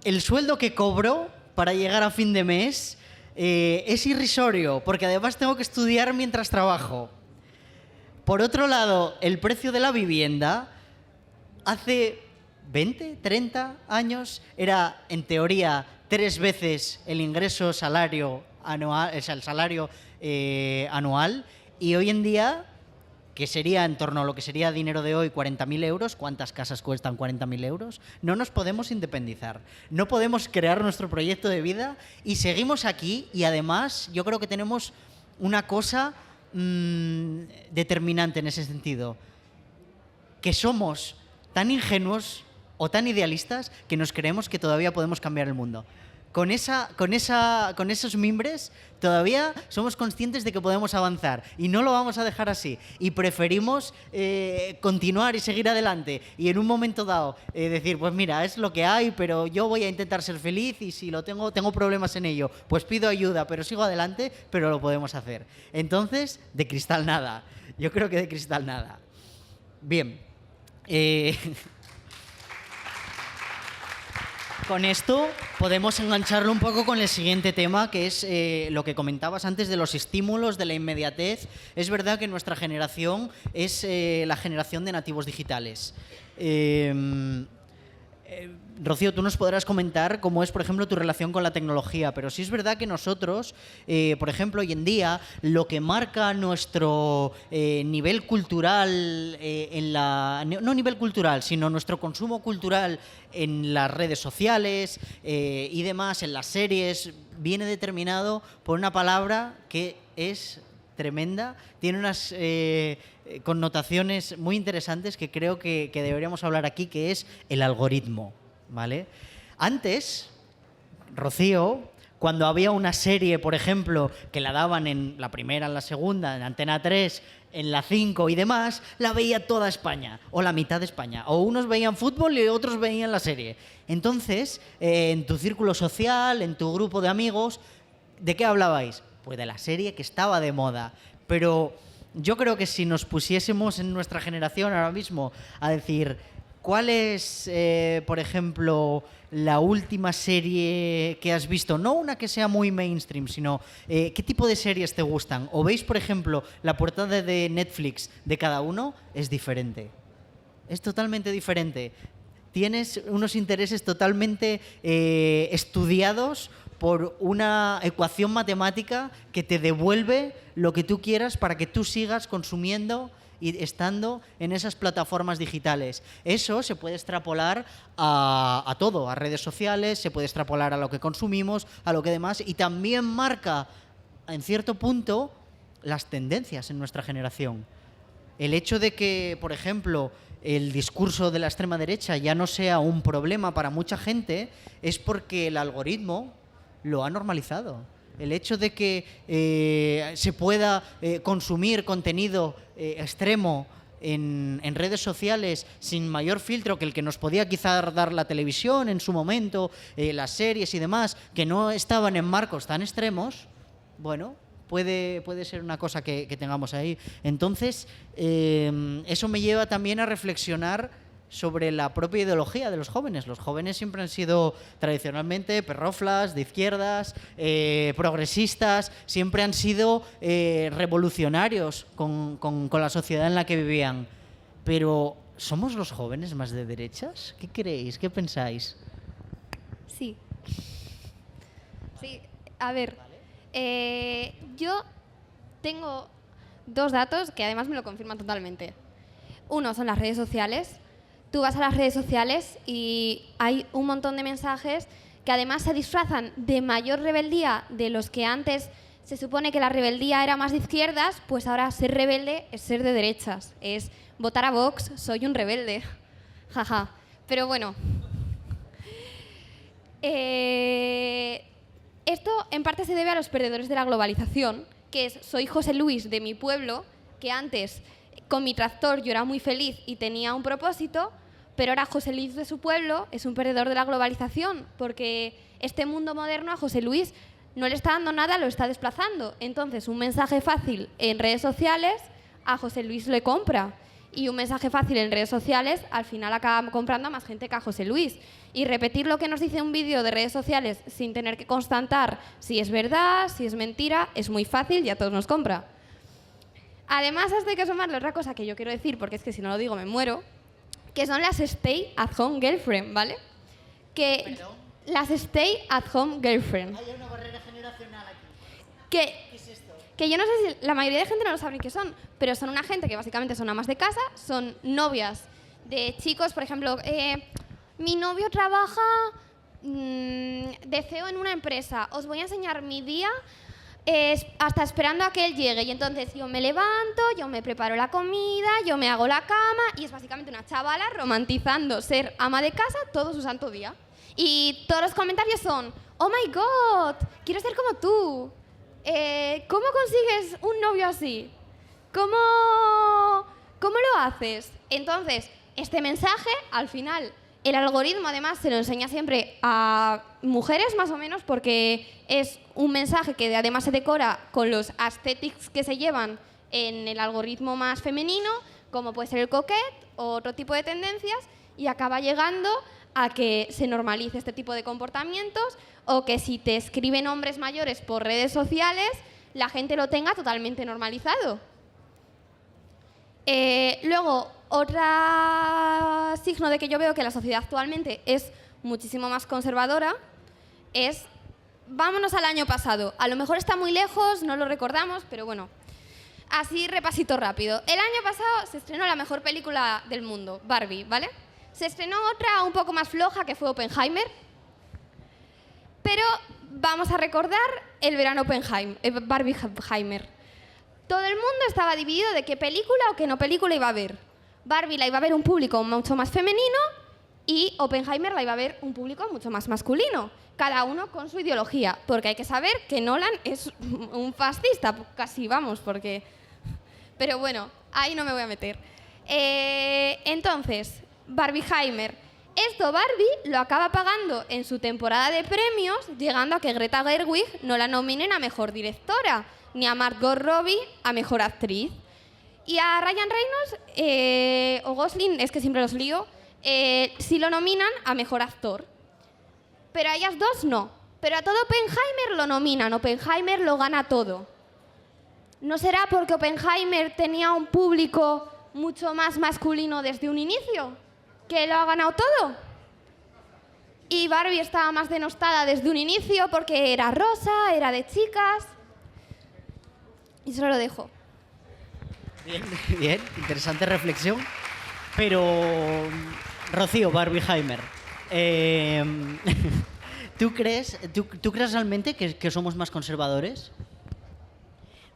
Speaker 4: El sueldo que cobro para llegar a fin de mes es irrisorio, porque además tengo que estudiar mientras trabajo. Por otro lado, el precio de la vivienda hace 20, 30 años era, en teoría, 3 veces el ingreso salario anual, o sea, el salario anual, y hoy en día, que sería en torno a lo que sería dinero de hoy, 40.000 euros, ¿cuántas casas cuestan 40.000 euros? No nos podemos independizar, no podemos crear nuestro proyecto de vida y seguimos aquí, y además yo creo que tenemos una cosa determinante en ese sentido, que somos tan ingenuos o tan idealistas que nos creemos que todavía podemos cambiar el mundo. Con esos mimbres todavía somos conscientes de que podemos avanzar y no lo vamos a dejar así. Y preferimos continuar y seguir adelante y en un momento dado decir, pues mira, es lo que hay, pero yo voy a intentar ser feliz y si tengo problemas en ello, pues pido ayuda, pero sigo adelante, pero lo podemos hacer. Entonces, de cristal nada. Yo creo que de cristal nada. Bien. Con esto podemos engancharlo un poco con el siguiente tema, que es lo que comentabas antes de los estímulos, de la inmediatez. Es verdad que nuestra generación es la generación de nativos digitales. Rocío, tú nos podrás comentar cómo es, por ejemplo, tu relación con la tecnología, pero sí es verdad que nosotros, por ejemplo, hoy en día, lo que marca nuestro nivel cultural, no nivel cultural, sino nuestro consumo cultural en las redes sociales y demás, en las series, viene determinado por una palabra que es tremenda, tiene unas connotaciones muy interesantes que creo que deberíamos hablar aquí, que es el algoritmo, ¿vale? Antes, Rocío, cuando había una serie, por ejemplo, que la daban en la primera, en la segunda, en Antena 3, en la 5 y demás, la veía toda España, o la mitad de España. O unos veían fútbol y otros veían la serie. Entonces, en tu círculo social, en tu grupo de amigos, ¿de qué hablabais? Pues de la serie que estaba de moda. Pero yo creo que si nos pusiésemos en nuestra generación ahora mismo a decir cuál es, por ejemplo, la última serie que has visto, no una que sea muy mainstream, sino qué tipo de series te gustan, o veis, por ejemplo, la portada de Netflix de cada uno, es diferente. Es totalmente diferente. Tienes unos intereses totalmente estudiados por una ecuación matemática que te devuelve lo que tú quieras para que tú sigas consumiendo y estando en esas plataformas digitales. Eso se puede extrapolar a todo, a redes sociales, se puede extrapolar a lo que consumimos, a lo que demás, y también marca, en cierto punto, las tendencias en nuestra generación. El hecho de que, por ejemplo, el discurso de la extrema derecha ya no sea un problema para mucha gente es porque el algoritmo lo ha normalizado. El hecho de que se pueda consumir contenido extremo en redes sociales sin mayor filtro que el que nos podía quizá dar la televisión en su momento, las series y demás, que no estaban en marcos tan extremos, bueno, puede ser una cosa que tengamos ahí. Entonces, eso me lleva también a reflexionar sobre la propia ideología de los jóvenes. Los jóvenes siempre han sido tradicionalmente perroflas, de izquierdas, progresistas, siempre han sido revolucionarios con la sociedad en la que vivían. Pero, ¿somos los jóvenes más de derechas? ¿Qué creéis? ¿Qué pensáis?
Speaker 5: Sí. Sí, a ver, yo tengo dos datos que además me lo confirman totalmente. Uno son las redes sociales. Tú vas a las redes sociales y hay un montón de mensajes que además se disfrazan de mayor rebeldía de los que antes se supone que la rebeldía era más de izquierdas, pues ahora ser rebelde es ser de derechas, es votar a Vox, soy un rebelde, jaja. Pero bueno, esto en parte se debe a los perdedores de la globalización, que es, soy José Luis de mi pueblo, que antes con mi tractor yo era muy feliz y tenía un propósito, pero ahora José Luis de su pueblo es un perdedor de la globalización, porque este mundo moderno a José Luis no le está dando nada, lo está desplazando. Entonces, un mensaje fácil en redes sociales a José Luis le compra, y un mensaje fácil en redes sociales al final acaba comprando a más gente que a José Luis. Y repetir lo que nos dice un vídeo de redes sociales sin tener que constatar si es verdad, si es mentira, es muy fácil y a todos nos compra. Además, hasta hay que sumarle otra cosa que yo quiero decir, porque es que si no lo digo me muero, que son las Stay at Home Girlfriend, ¿vale?
Speaker 4: ¿Perdón?
Speaker 5: Las Stay at Home Girlfriend.
Speaker 4: Hay una barrera generacional aquí.
Speaker 5: ¿Qué
Speaker 4: es esto?
Speaker 5: Que yo no sé si la mayoría de gente no lo sabe ni qué son, pero son una gente que básicamente son amas de casa, son novias de chicos, por ejemplo, mi novio trabaja de CEO en una empresa, os voy a enseñar mi día hasta esperando a que él llegue. Y entonces yo me levanto, yo me preparo la comida, yo me hago la cama y es básicamente una chavala romantizando ser ama de casa todo su santo día. Y todos los comentarios son, oh my god, quiero ser como tú. ¿Cómo consigues un novio así? ¿Cómo lo haces? Entonces, este mensaje, al final, el algoritmo además se lo enseña siempre a mujeres más o menos porque es un mensaje que además se decora con los aesthetics que se llevan en el algoritmo más femenino, como puede ser el coquet o otro tipo de tendencias, y acaba llegando a que se normalice este tipo de comportamientos o que si te escriben hombres mayores por redes sociales, la gente lo tenga totalmente normalizado. Luego, otro signo de que yo veo que la sociedad actualmente es muchísimo más conservadora es, vámonos al año pasado. A lo mejor está muy lejos, no lo recordamos, pero bueno, así repasito rápido. El año pasado se estrenó la mejor película del mundo, Barbie, ¿vale? Se estrenó otra un poco más floja que fue Oppenheimer, pero vamos a recordar el verano Barbieheimer. Todo el mundo estaba dividido de qué película o qué no película iba a ver. Barbie la iba a ver un público mucho más femenino y Oppenheimer la iba a ver un público mucho más masculino. Cada uno con su ideología, porque hay que saber que Nolan es un fascista, casi vamos, porque... Pero bueno, ahí no me voy a meter. Entonces, Barbieheimer. Esto Barbie lo acaba pagando en su temporada de premios, llegando a que Greta Gerwig no la nominen a Mejor Directora, ni a Margot Robbie a Mejor Actriz. Y a Ryan Reynolds, o Gosling, es que siempre los lío, sí lo nominan a Mejor Actor. Pero a ellas dos no. Pero a todo Oppenheimer lo nominan, Oppenheimer lo gana todo. ¿No será porque Oppenheimer tenía un público mucho más masculino desde un inicio? ¿Que lo ha ganado todo? Y Barbie estaba más denostada desde un inicio porque era rosa, era de chicas. Y solo lo dejo.
Speaker 4: Bien, bien, interesante reflexión. Pero, Rocío, Barbieheimer, ¿tú crees realmente que somos más conservadores?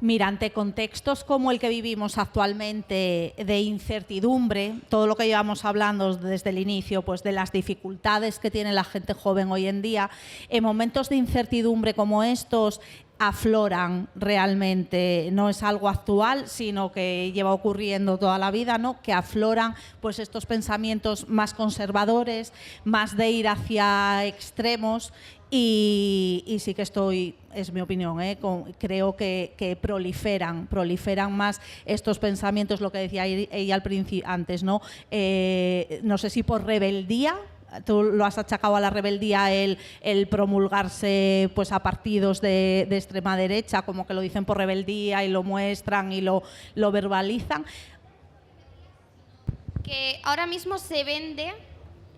Speaker 7: Mira, ante contextos como el que vivimos actualmente de incertidumbre, todo lo que llevamos hablando desde el inicio, pues de las dificultades que tiene la gente joven hoy en día, en momentos de incertidumbre como estos afloran realmente, no es algo actual, sino que lleva ocurriendo toda la vida, ¿no? Que afloran pues estos pensamientos más conservadores, más de ir hacia extremos. Y sí que es mi opinión, creo que proliferan más estos pensamientos, lo que decía ella al principio antes, ¿no? No sé si por rebeldía. Tú lo has achacado a la rebeldía el promulgarse pues a partidos de extrema derecha, como que lo dicen por rebeldía y lo muestran y lo verbalizan.
Speaker 5: Que ahora mismo se vende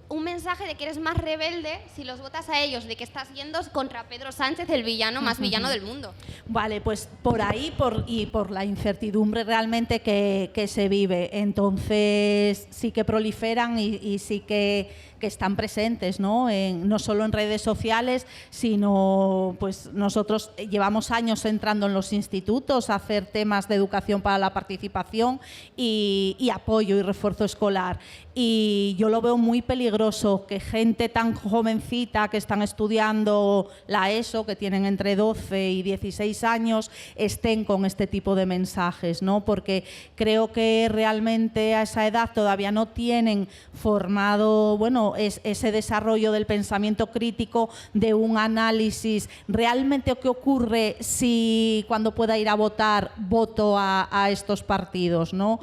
Speaker 5: un mensaje de que eres más rebelde si los votas a ellos, de que estás yendo contra Pedro Sánchez, el villano más villano del mundo. Vale,
Speaker 7: pues por ahí y por la incertidumbre realmente que se vive. Entonces sí que proliferan y sí que están presentes, ¿no? No solo en redes sociales, sino pues nosotros llevamos años entrando en los institutos a hacer temas de educación para la participación y apoyo y refuerzo escolar. Y yo lo veo muy peligroso que gente tan jovencita que están estudiando la ESO, que tienen entre 12 y 16 años, estén con este tipo de mensajes, ¿no? Porque creo que realmente a esa edad todavía no tienen formado, bueno, ese desarrollo del pensamiento crítico, de un análisis realmente qué ocurre si cuando pueda ir a votar voto a estos partidos, ¿no?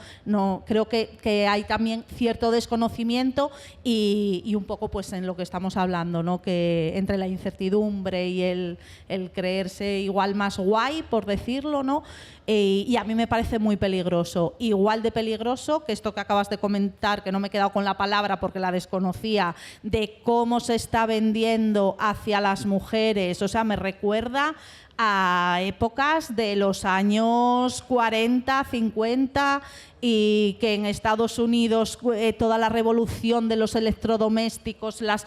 Speaker 7: Creo que hay también cierto desconocimiento y un poco pues en lo que estamos hablando, ¿no? Que entre la incertidumbre y el creerse igual más guay, por decirlo, ¿no? Y a mí me parece muy peligroso. Igual de peligroso que esto que acabas de comentar, que no me he quedado con la palabra porque la desconocía, de cómo se está vendiendo hacia las mujeres. O sea, me recuerda a épocas de los años 40, 50 y que en Estados Unidos toda la revolución de los electrodomésticos, las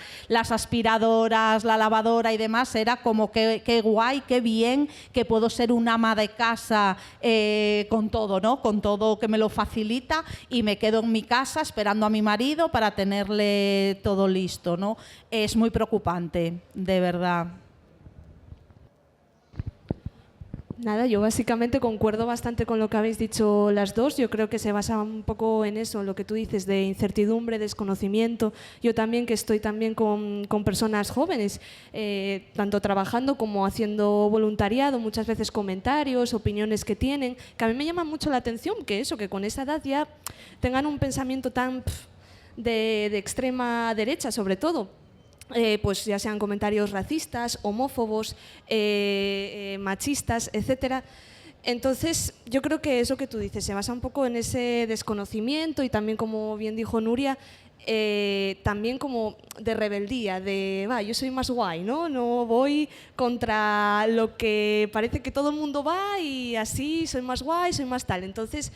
Speaker 7: aspiradoras, la lavadora y demás, era como qué guay, qué bien, que puedo ser una ama de casa con todo, ¿no? Con todo que me lo facilita y me quedo en mi casa esperando a mi marido para tenerle todo listo, ¿no? Es muy preocupante, de verdad.
Speaker 6: Nada, yo básicamente concuerdo bastante con lo que habéis dicho las dos. Yo creo que se basa un poco en eso, lo que tú dices, de incertidumbre, desconocimiento. Yo también, que estoy también con personas jóvenes, tanto trabajando como haciendo voluntariado, muchas veces comentarios, opiniones que tienen, que a mí me llama mucho la atención que eso, que con esa edad ya tengan un pensamiento tan de extrema derecha, sobre todo. Pues ya sean comentarios racistas, homófobos, machistas, etcétera. Entonces, yo creo que eso que tú dices se basa un poco en ese desconocimiento y también, como bien dijo Nuria, también como de rebeldía, de yo soy más guay, ¿no? No voy contra lo que parece que todo el mundo va y así soy más guay, soy más tal. Entonces,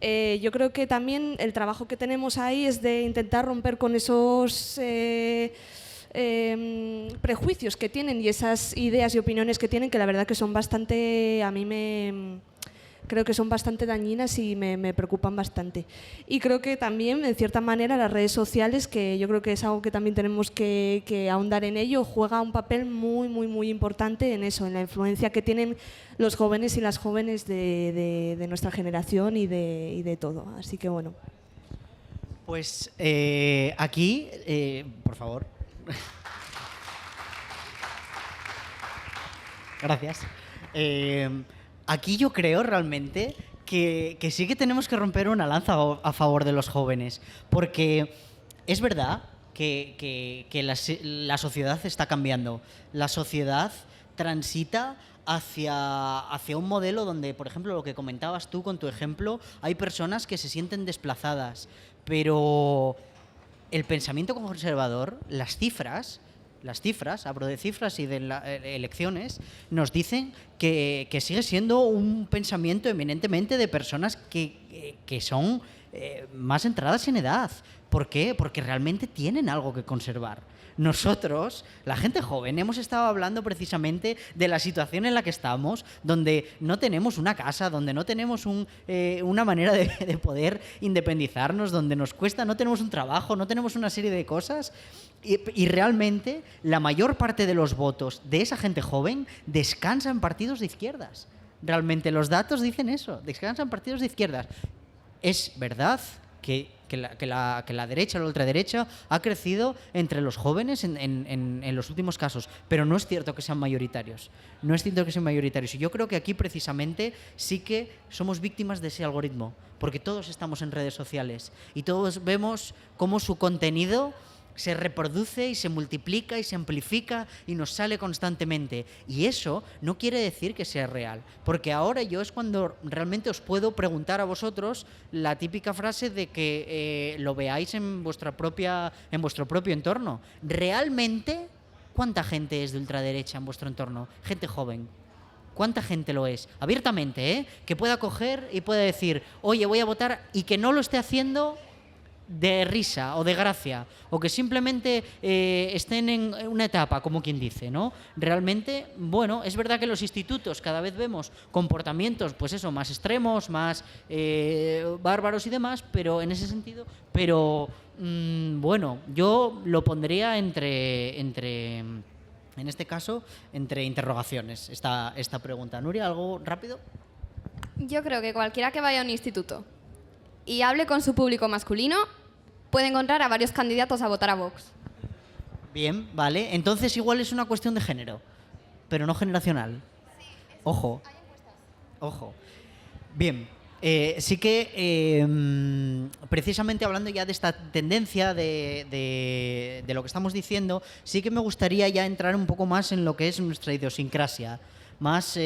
Speaker 6: yo creo que también el trabajo que tenemos ahí es de intentar romper con esos prejuicios que tienen y esas ideas y opiniones que tienen, que la verdad que son bastante, creo que son bastante dañinas y me preocupan bastante. Y creo que también, en cierta manera, las redes sociales, que yo creo que es algo que también tenemos que ahondar en ello, juega un papel muy, muy, muy importante en eso, en la influencia que tienen los jóvenes y las jóvenes de nuestra generación y de todo. Así que bueno.
Speaker 4: Pues aquí, por favor. Gracias. Aquí yo creo realmente que sí que tenemos que romper una lanza a favor de los jóvenes, porque es verdad que la sociedad está cambiando. La sociedad transita hacia un modelo donde, por ejemplo, lo que comentabas tú con tu ejemplo, hay personas que se sienten desplazadas, pero el pensamiento conservador, las cifras, hablo de cifras y de elecciones, nos dicen que sigue siendo un pensamiento eminentemente de personas que son más entradas en edad. ¿Por qué? Porque realmente tienen algo que conservar. Nosotros, la gente joven, hemos estado hablando precisamente de la situación en la que estamos, donde no tenemos una casa, donde no tenemos una manera de poder independizarnos, donde nos cuesta, no tenemos un trabajo, no tenemos una serie de cosas. Y realmente la mayor parte de los votos de esa gente joven descansa en partidos de izquierdas. Realmente los datos dicen eso, descansan en partidos de izquierdas. Es verdad que la derecha o la ultraderecha ha crecido entre los jóvenes en los últimos casos, pero no es cierto que sean mayoritarios. No es cierto que sean mayoritarios. Y yo creo que aquí precisamente sí que somos víctimas de ese algoritmo, porque todos estamos en redes sociales y todos vemos cómo su contenido se reproduce y se multiplica y se amplifica y nos sale constantemente. Y eso no quiere decir que sea real, porque ahora yo es cuando realmente os puedo preguntar a vosotros la típica frase de que lo veáis en vuestro propio entorno. ¿Realmente cuánta gente es de ultraderecha en vuestro entorno? Gente joven. ¿Cuánta gente lo es? Abiertamente, que pueda coger y pueda decir, oye, voy a votar, y que no lo esté haciendo de risa o de gracia, o que simplemente estén en una etapa, como quien dice, ¿no? Realmente, bueno, es verdad que en los institutos cada vez vemos comportamientos, pues eso, más extremos, más bárbaros y demás, pero en ese sentido, bueno, yo lo pondría entre en este caso, entre interrogaciones, esta pregunta. Nuria, ¿algo rápido?
Speaker 5: Yo creo que cualquiera que vaya a un instituto y hable con su público masculino puede encontrar a varios candidatos a votar a Vox.
Speaker 4: Bien, vale. Entonces igual es una cuestión de género, pero no generacional. Ojo. Ojo. Bien. Sí que, precisamente hablando ya de esta tendencia de lo que estamos diciendo, sí que me gustaría ya entrar un poco más en lo que es nuestra idiosincrasia, más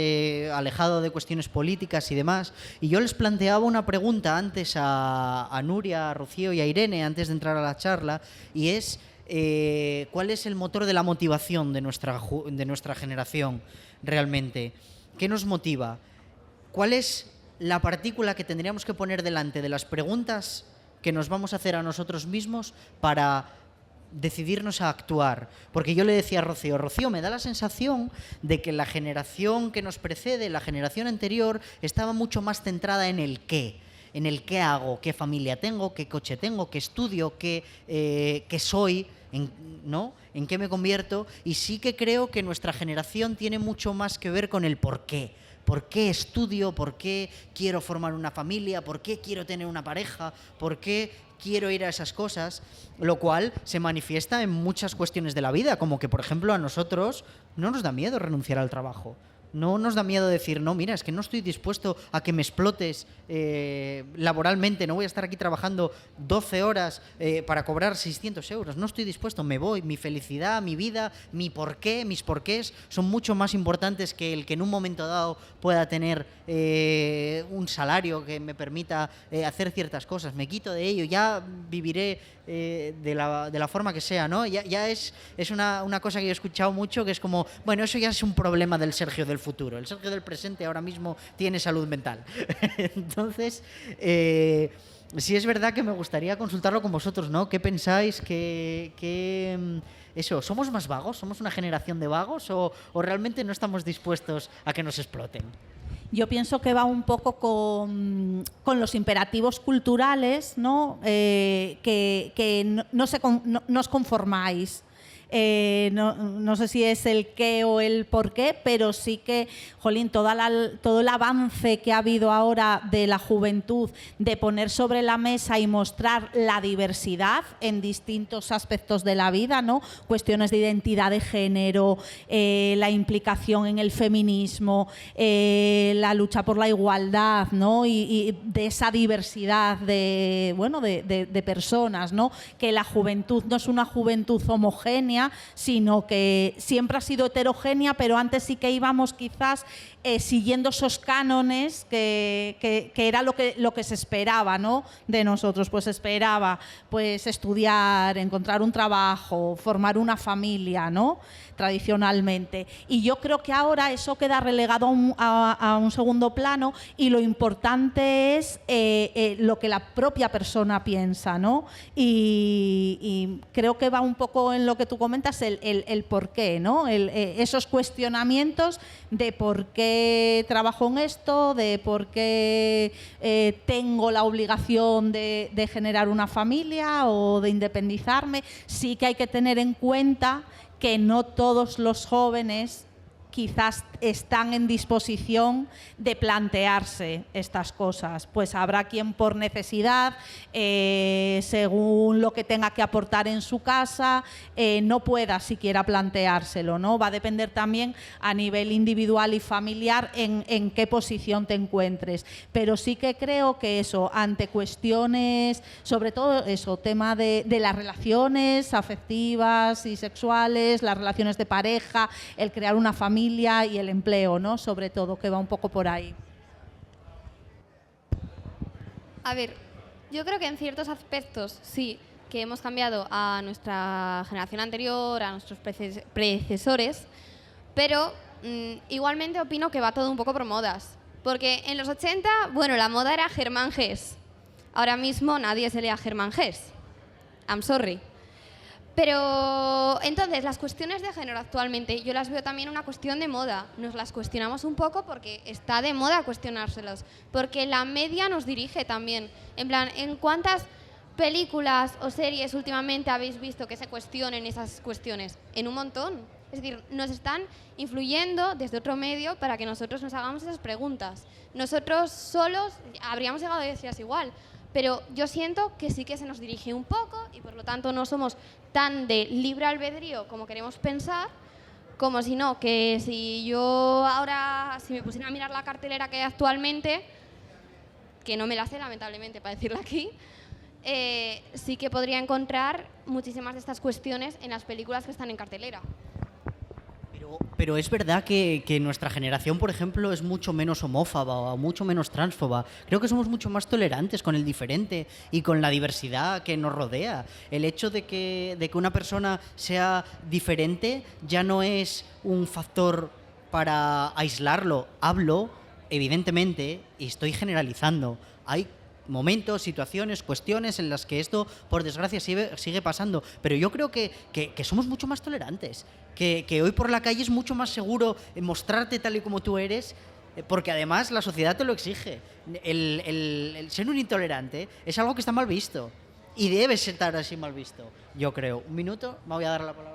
Speaker 4: alejado de cuestiones políticas y demás. Y yo les planteaba una pregunta antes a Nuria, a Rocío y a Irene, antes de entrar a la charla, y es, ¿cuál es el motor de la motivación de nuestra generación realmente? ¿Qué nos motiva? ¿Cuál es la partícula que tendríamos que poner delante de las preguntas que nos vamos a hacer a nosotros mismos para decidirnos a actuar? Porque yo le decía a Rocío, me da la sensación de que la generación que nos precede, la generación anterior, estaba mucho más centrada en el qué hago, qué familia tengo, qué coche tengo, qué estudio, qué soy, ¿no? En qué me convierto. Y sí que creo que nuestra generación tiene mucho más que ver con el por qué. ¿Por qué estudio? ¿Por qué quiero formar una familia? ¿Por qué quiero tener una pareja? ¿Por qué quiero ir a esas cosas? Lo cual se manifiesta en muchas cuestiones de la vida, como que, por ejemplo, a nosotros no nos da miedo renunciar al trabajo. No nos da miedo decir, no, mira, es que no estoy dispuesto a que me explotes laboralmente, no voy a estar aquí trabajando 12 horas para cobrar 600 euros, no estoy dispuesto, me voy, mi felicidad, mi vida, mi porqué, mis porqués son mucho más importantes que el que en un momento dado pueda tener un salario que me permita hacer ciertas cosas, me quito de ello, ya viviré de la forma que sea, ¿no? Ya es una cosa que yo he escuchado mucho, que es como, bueno, eso ya es un problema del Sergio del futuro. El Sergio del presente ahora mismo tiene salud mental. Entonces, sí es verdad que me gustaría consultarlo con vosotros, ¿no? ¿Qué pensáis? Eso, ¿somos más vagos? ¿Somos una generación de vagos? ¿O realmente no estamos dispuestos a que nos exploten?
Speaker 7: Yo pienso que va un poco con los imperativos culturales, ¿no? Que no os conformáis. No sé si es el qué o el por qué, pero sí que, jolín, todo el avance que ha habido ahora de la juventud, de poner sobre la mesa y mostrar la diversidad en distintos aspectos de la vida, ¿no? Cuestiones de identidad de género, la implicación en el feminismo, la lucha por la igualdad, ¿no? Y de esa diversidad de personas, ¿no? Que la juventud no es una juventud homogénea, sino que siempre ha sido heterogénea, pero antes sí que íbamos quizás siguiendo esos cánones que era lo que se esperaba, ¿no? De nosotros. Pues se esperaba pues estudiar, encontrar un trabajo, formar una familia, ¿no? Tradicionalmente. Y yo creo que ahora eso queda relegado a un segundo plano, y lo importante es lo que la propia persona piensa, ¿no? Y creo que va un poco en lo que tú comentas, el por qué, ¿no? Esos cuestionamientos de por qué trabajo en esto, de por qué tengo la obligación de generar una familia o de independizarme. Sí que hay que tener en cuenta que no todos los jóvenes quizás están en disposición de plantearse estas cosas. Pues habrá quien por necesidad, según lo que tenga que aportar en su casa, no pueda siquiera planteárselo, ¿no? Va a depender también a nivel individual y familiar en qué posición te encuentres. Pero sí que creo que eso, ante cuestiones, sobre todo eso, tema de las relaciones afectivas y sexuales, las relaciones de pareja, el crear una familia y el empleo, ¿no? Sobre todo, que va un poco por ahí.
Speaker 5: A ver, yo creo que en ciertos aspectos sí que hemos cambiado a nuestra generación anterior, a nuestros predecesores, pero igualmente opino que va todo un poco por modas. Porque en los 80, bueno, la moda era Germán Gess. Ahora mismo nadie se lee a Germán Gess. I'm sorry. Pero entonces las cuestiones de género actualmente yo las veo también una cuestión de moda. Nos las cuestionamos un poco porque está de moda cuestionárselas, porque la media nos dirige también. En plan, ¿en cuántas películas o series últimamente habéis visto que se cuestionen esas cuestiones? En un montón. Es decir, nos están influyendo desde otro medio para que nosotros nos hagamos esas preguntas. Nosotros solos habríamos llegado a decirlas igual, pero yo siento que sí que se nos dirige un poco y por lo tanto no somos tan de libre albedrío como queremos pensar, como si no, que si yo ahora, si me pusiera a mirar la cartelera que hay actualmente, que no me la sé lamentablemente para decirla aquí, sí que podría encontrar muchísimas de estas cuestiones en las películas que están en cartelera.
Speaker 4: Pero es verdad que nuestra generación, por ejemplo, es mucho menos homófoba o mucho menos transfoba. Creo que somos mucho más tolerantes con el diferente y con la diversidad que nos rodea. El hecho de que una persona sea diferente ya no es un factor para aislarlo. Hablo, evidentemente, y estoy generalizando. Hay momentos, situaciones, cuestiones en las que esto, por desgracia, sigue pasando. Pero yo creo que somos mucho más tolerantes, que hoy por la calle es mucho más seguro mostrarte tal y como tú eres, porque además la sociedad te lo exige. El ser un intolerante es algo que está mal visto y debe estar así mal visto, yo creo. Un minuto, me voy a dar la palabra.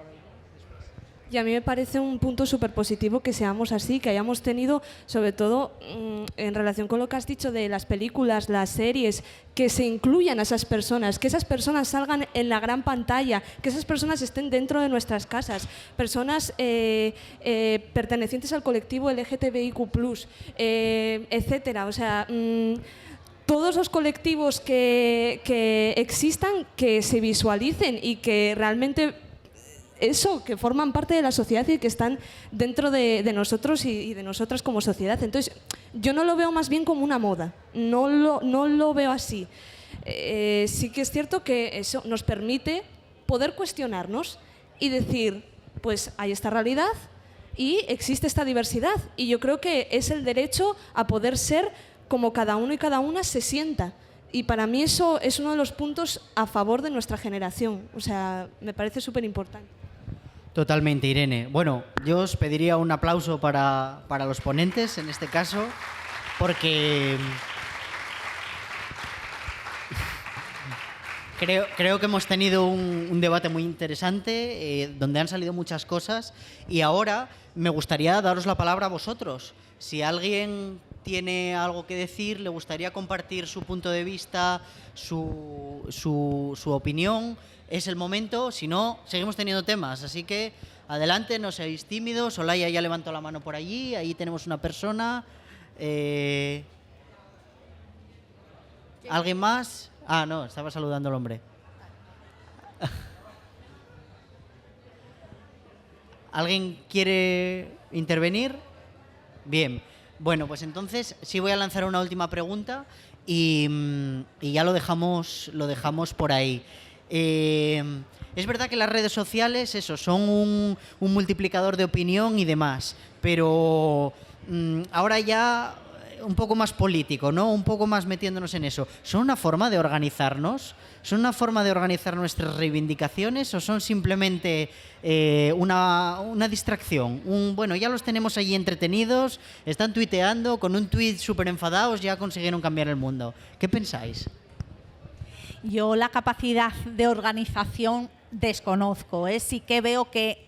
Speaker 6: Y a mí me parece un punto súper positivo que seamos así, que hayamos tenido, sobre todo en relación con lo que has dicho de las películas, las series, que se incluyan a esas personas, que esas personas salgan en la gran pantalla, que esas personas estén dentro de nuestras casas, personas pertenecientes al colectivo LGTBIQ+, etcétera. O sea, todos los colectivos que existan, que se visualicen y que realmente que forman parte de la sociedad y que están dentro de nosotros y de nosotras como sociedad. Entonces, yo no lo veo más bien como una moda, no lo veo así. Sí que es cierto que eso nos permite poder cuestionarnos y decir, pues hay esta realidad y existe esta diversidad. Y yo creo que es el derecho a poder ser como cada uno y cada una se sienta. Y para mí eso es uno de los puntos a favor de nuestra generación. O sea, me parece súper importante.
Speaker 4: Totalmente, Irene. Bueno, yo os pediría un aplauso para los ponentes, en este caso, porque creo que hemos tenido un debate muy interesante, donde han salido muchas cosas, y ahora me gustaría daros la palabra a vosotros. Si alguien tiene algo que decir, le gustaría compartir su punto de vista, su opinión, es el momento. Si no, seguimos teniendo temas, así que adelante, no seáis tímidos. Olaya ya levantó la mano por allí, ahí tenemos una persona. ¿Alguien más? Ah, no, estaba saludando al hombre. ¿Alguien quiere intervenir? Bien. Bueno, pues entonces sí voy a lanzar una última pregunta y ya lo dejamos por ahí. Es verdad que las redes sociales, son un multiplicador de opinión y demás, pero ahora ya un poco más político, ¿no? Un poco más metiéndonos en eso. ¿Son una forma de organizarnos? ¿Son una forma de organizar nuestras reivindicaciones o son simplemente una distracción? Bueno, ya los tenemos allí entretenidos, están tuiteando, con un tuit súper enfadados ya consiguieron cambiar el mundo. ¿Qué pensáis?
Speaker 7: Yo la capacidad de organización desconozco, sí que veo que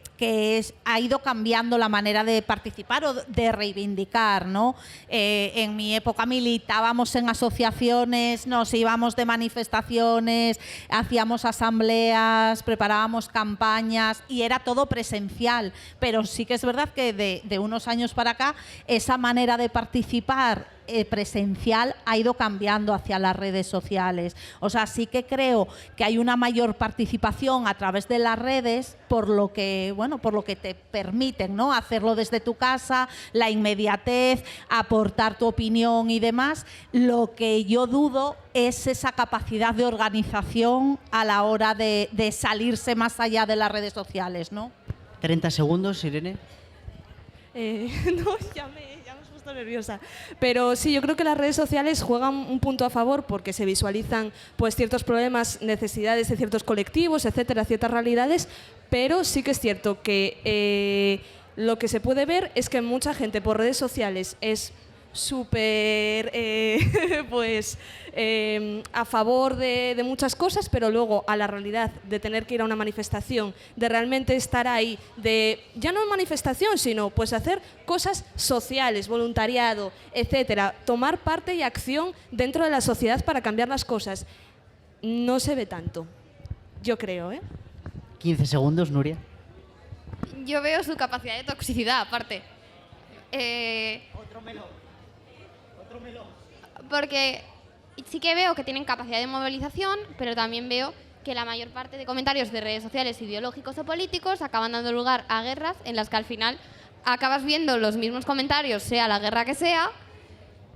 Speaker 7: ha ido cambiando la manera de participar o de reivindicar, ¿no? En mi época militábamos en asociaciones, nos íbamos de manifestaciones, hacíamos asambleas, preparábamos campañas y era todo presencial, pero sí que es verdad que de unos años para acá esa manera de participar presencial ha ido cambiando hacia las redes sociales. O sea, sí que creo que hay una mayor participación a través de las redes por lo que te permiten, ¿no? Hacerlo desde tu casa, la inmediatez, aportar tu opinión y demás. Lo que yo dudo es esa capacidad de organización a la hora de salirse más allá de las redes sociales, ¿no?
Speaker 4: 30 segundos, Irene.
Speaker 6: No, ya me he puesto nerviosa. Pero sí, yo creo que las redes sociales juegan un punto a favor porque se visualizan pues ciertos problemas, necesidades de ciertos colectivos, etcétera, ciertas realidades, pero sí que es cierto que lo que se puede ver es que mucha gente por redes sociales es súper a favor de muchas cosas, pero luego a la realidad de tener que ir a una manifestación, de realmente estar ahí, de ya no manifestación, sino pues hacer cosas sociales, voluntariado, etcétera, tomar parte y acción dentro de la sociedad para cambiar las cosas, no se ve tanto, yo creo,
Speaker 4: 15 segundos, Nuria.
Speaker 5: Yo veo su capacidad de toxicidad, aparte.
Speaker 4: Otro melón.
Speaker 5: Porque sí que veo que tienen capacidad de movilización, pero también veo que la mayor parte de comentarios de redes sociales ideológicos o políticos acaban dando lugar a guerras en las que al final acabas viendo los mismos comentarios, sea la guerra que sea,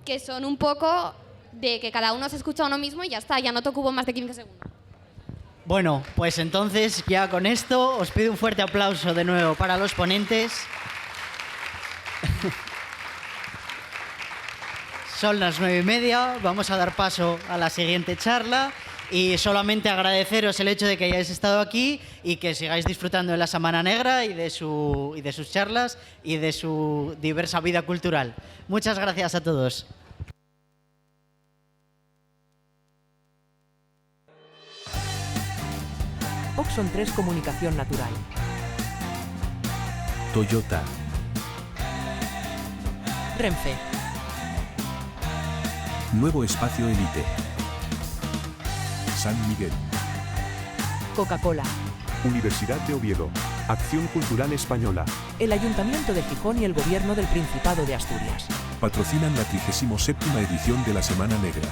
Speaker 5: que son un poco de que cada uno se escucha a uno mismo y ya está, ya no te ocupo más de 15 segundos.
Speaker 4: Bueno, pues entonces ya con esto os pido un fuerte aplauso de nuevo para los ponentes. Son las 9:30, vamos a dar paso a la siguiente charla y solamente agradeceros el hecho de que hayáis estado aquí y que sigáis disfrutando de la Semana Negra y de sus charlas y de su diversa vida cultural. Muchas gracias a todos.
Speaker 1: Oxon 3 Comunicación Natural.
Speaker 2: Toyota.
Speaker 1: Renfe.
Speaker 2: Nuevo Espacio Elite. San Miguel.
Speaker 1: Coca-Cola.
Speaker 3: Universidad de Oviedo. Acción Cultural Española.
Speaker 1: El Ayuntamiento de Gijón y el Gobierno del Principado de Asturias.
Speaker 2: Patrocinan la 37ª edición de la Semana Negra.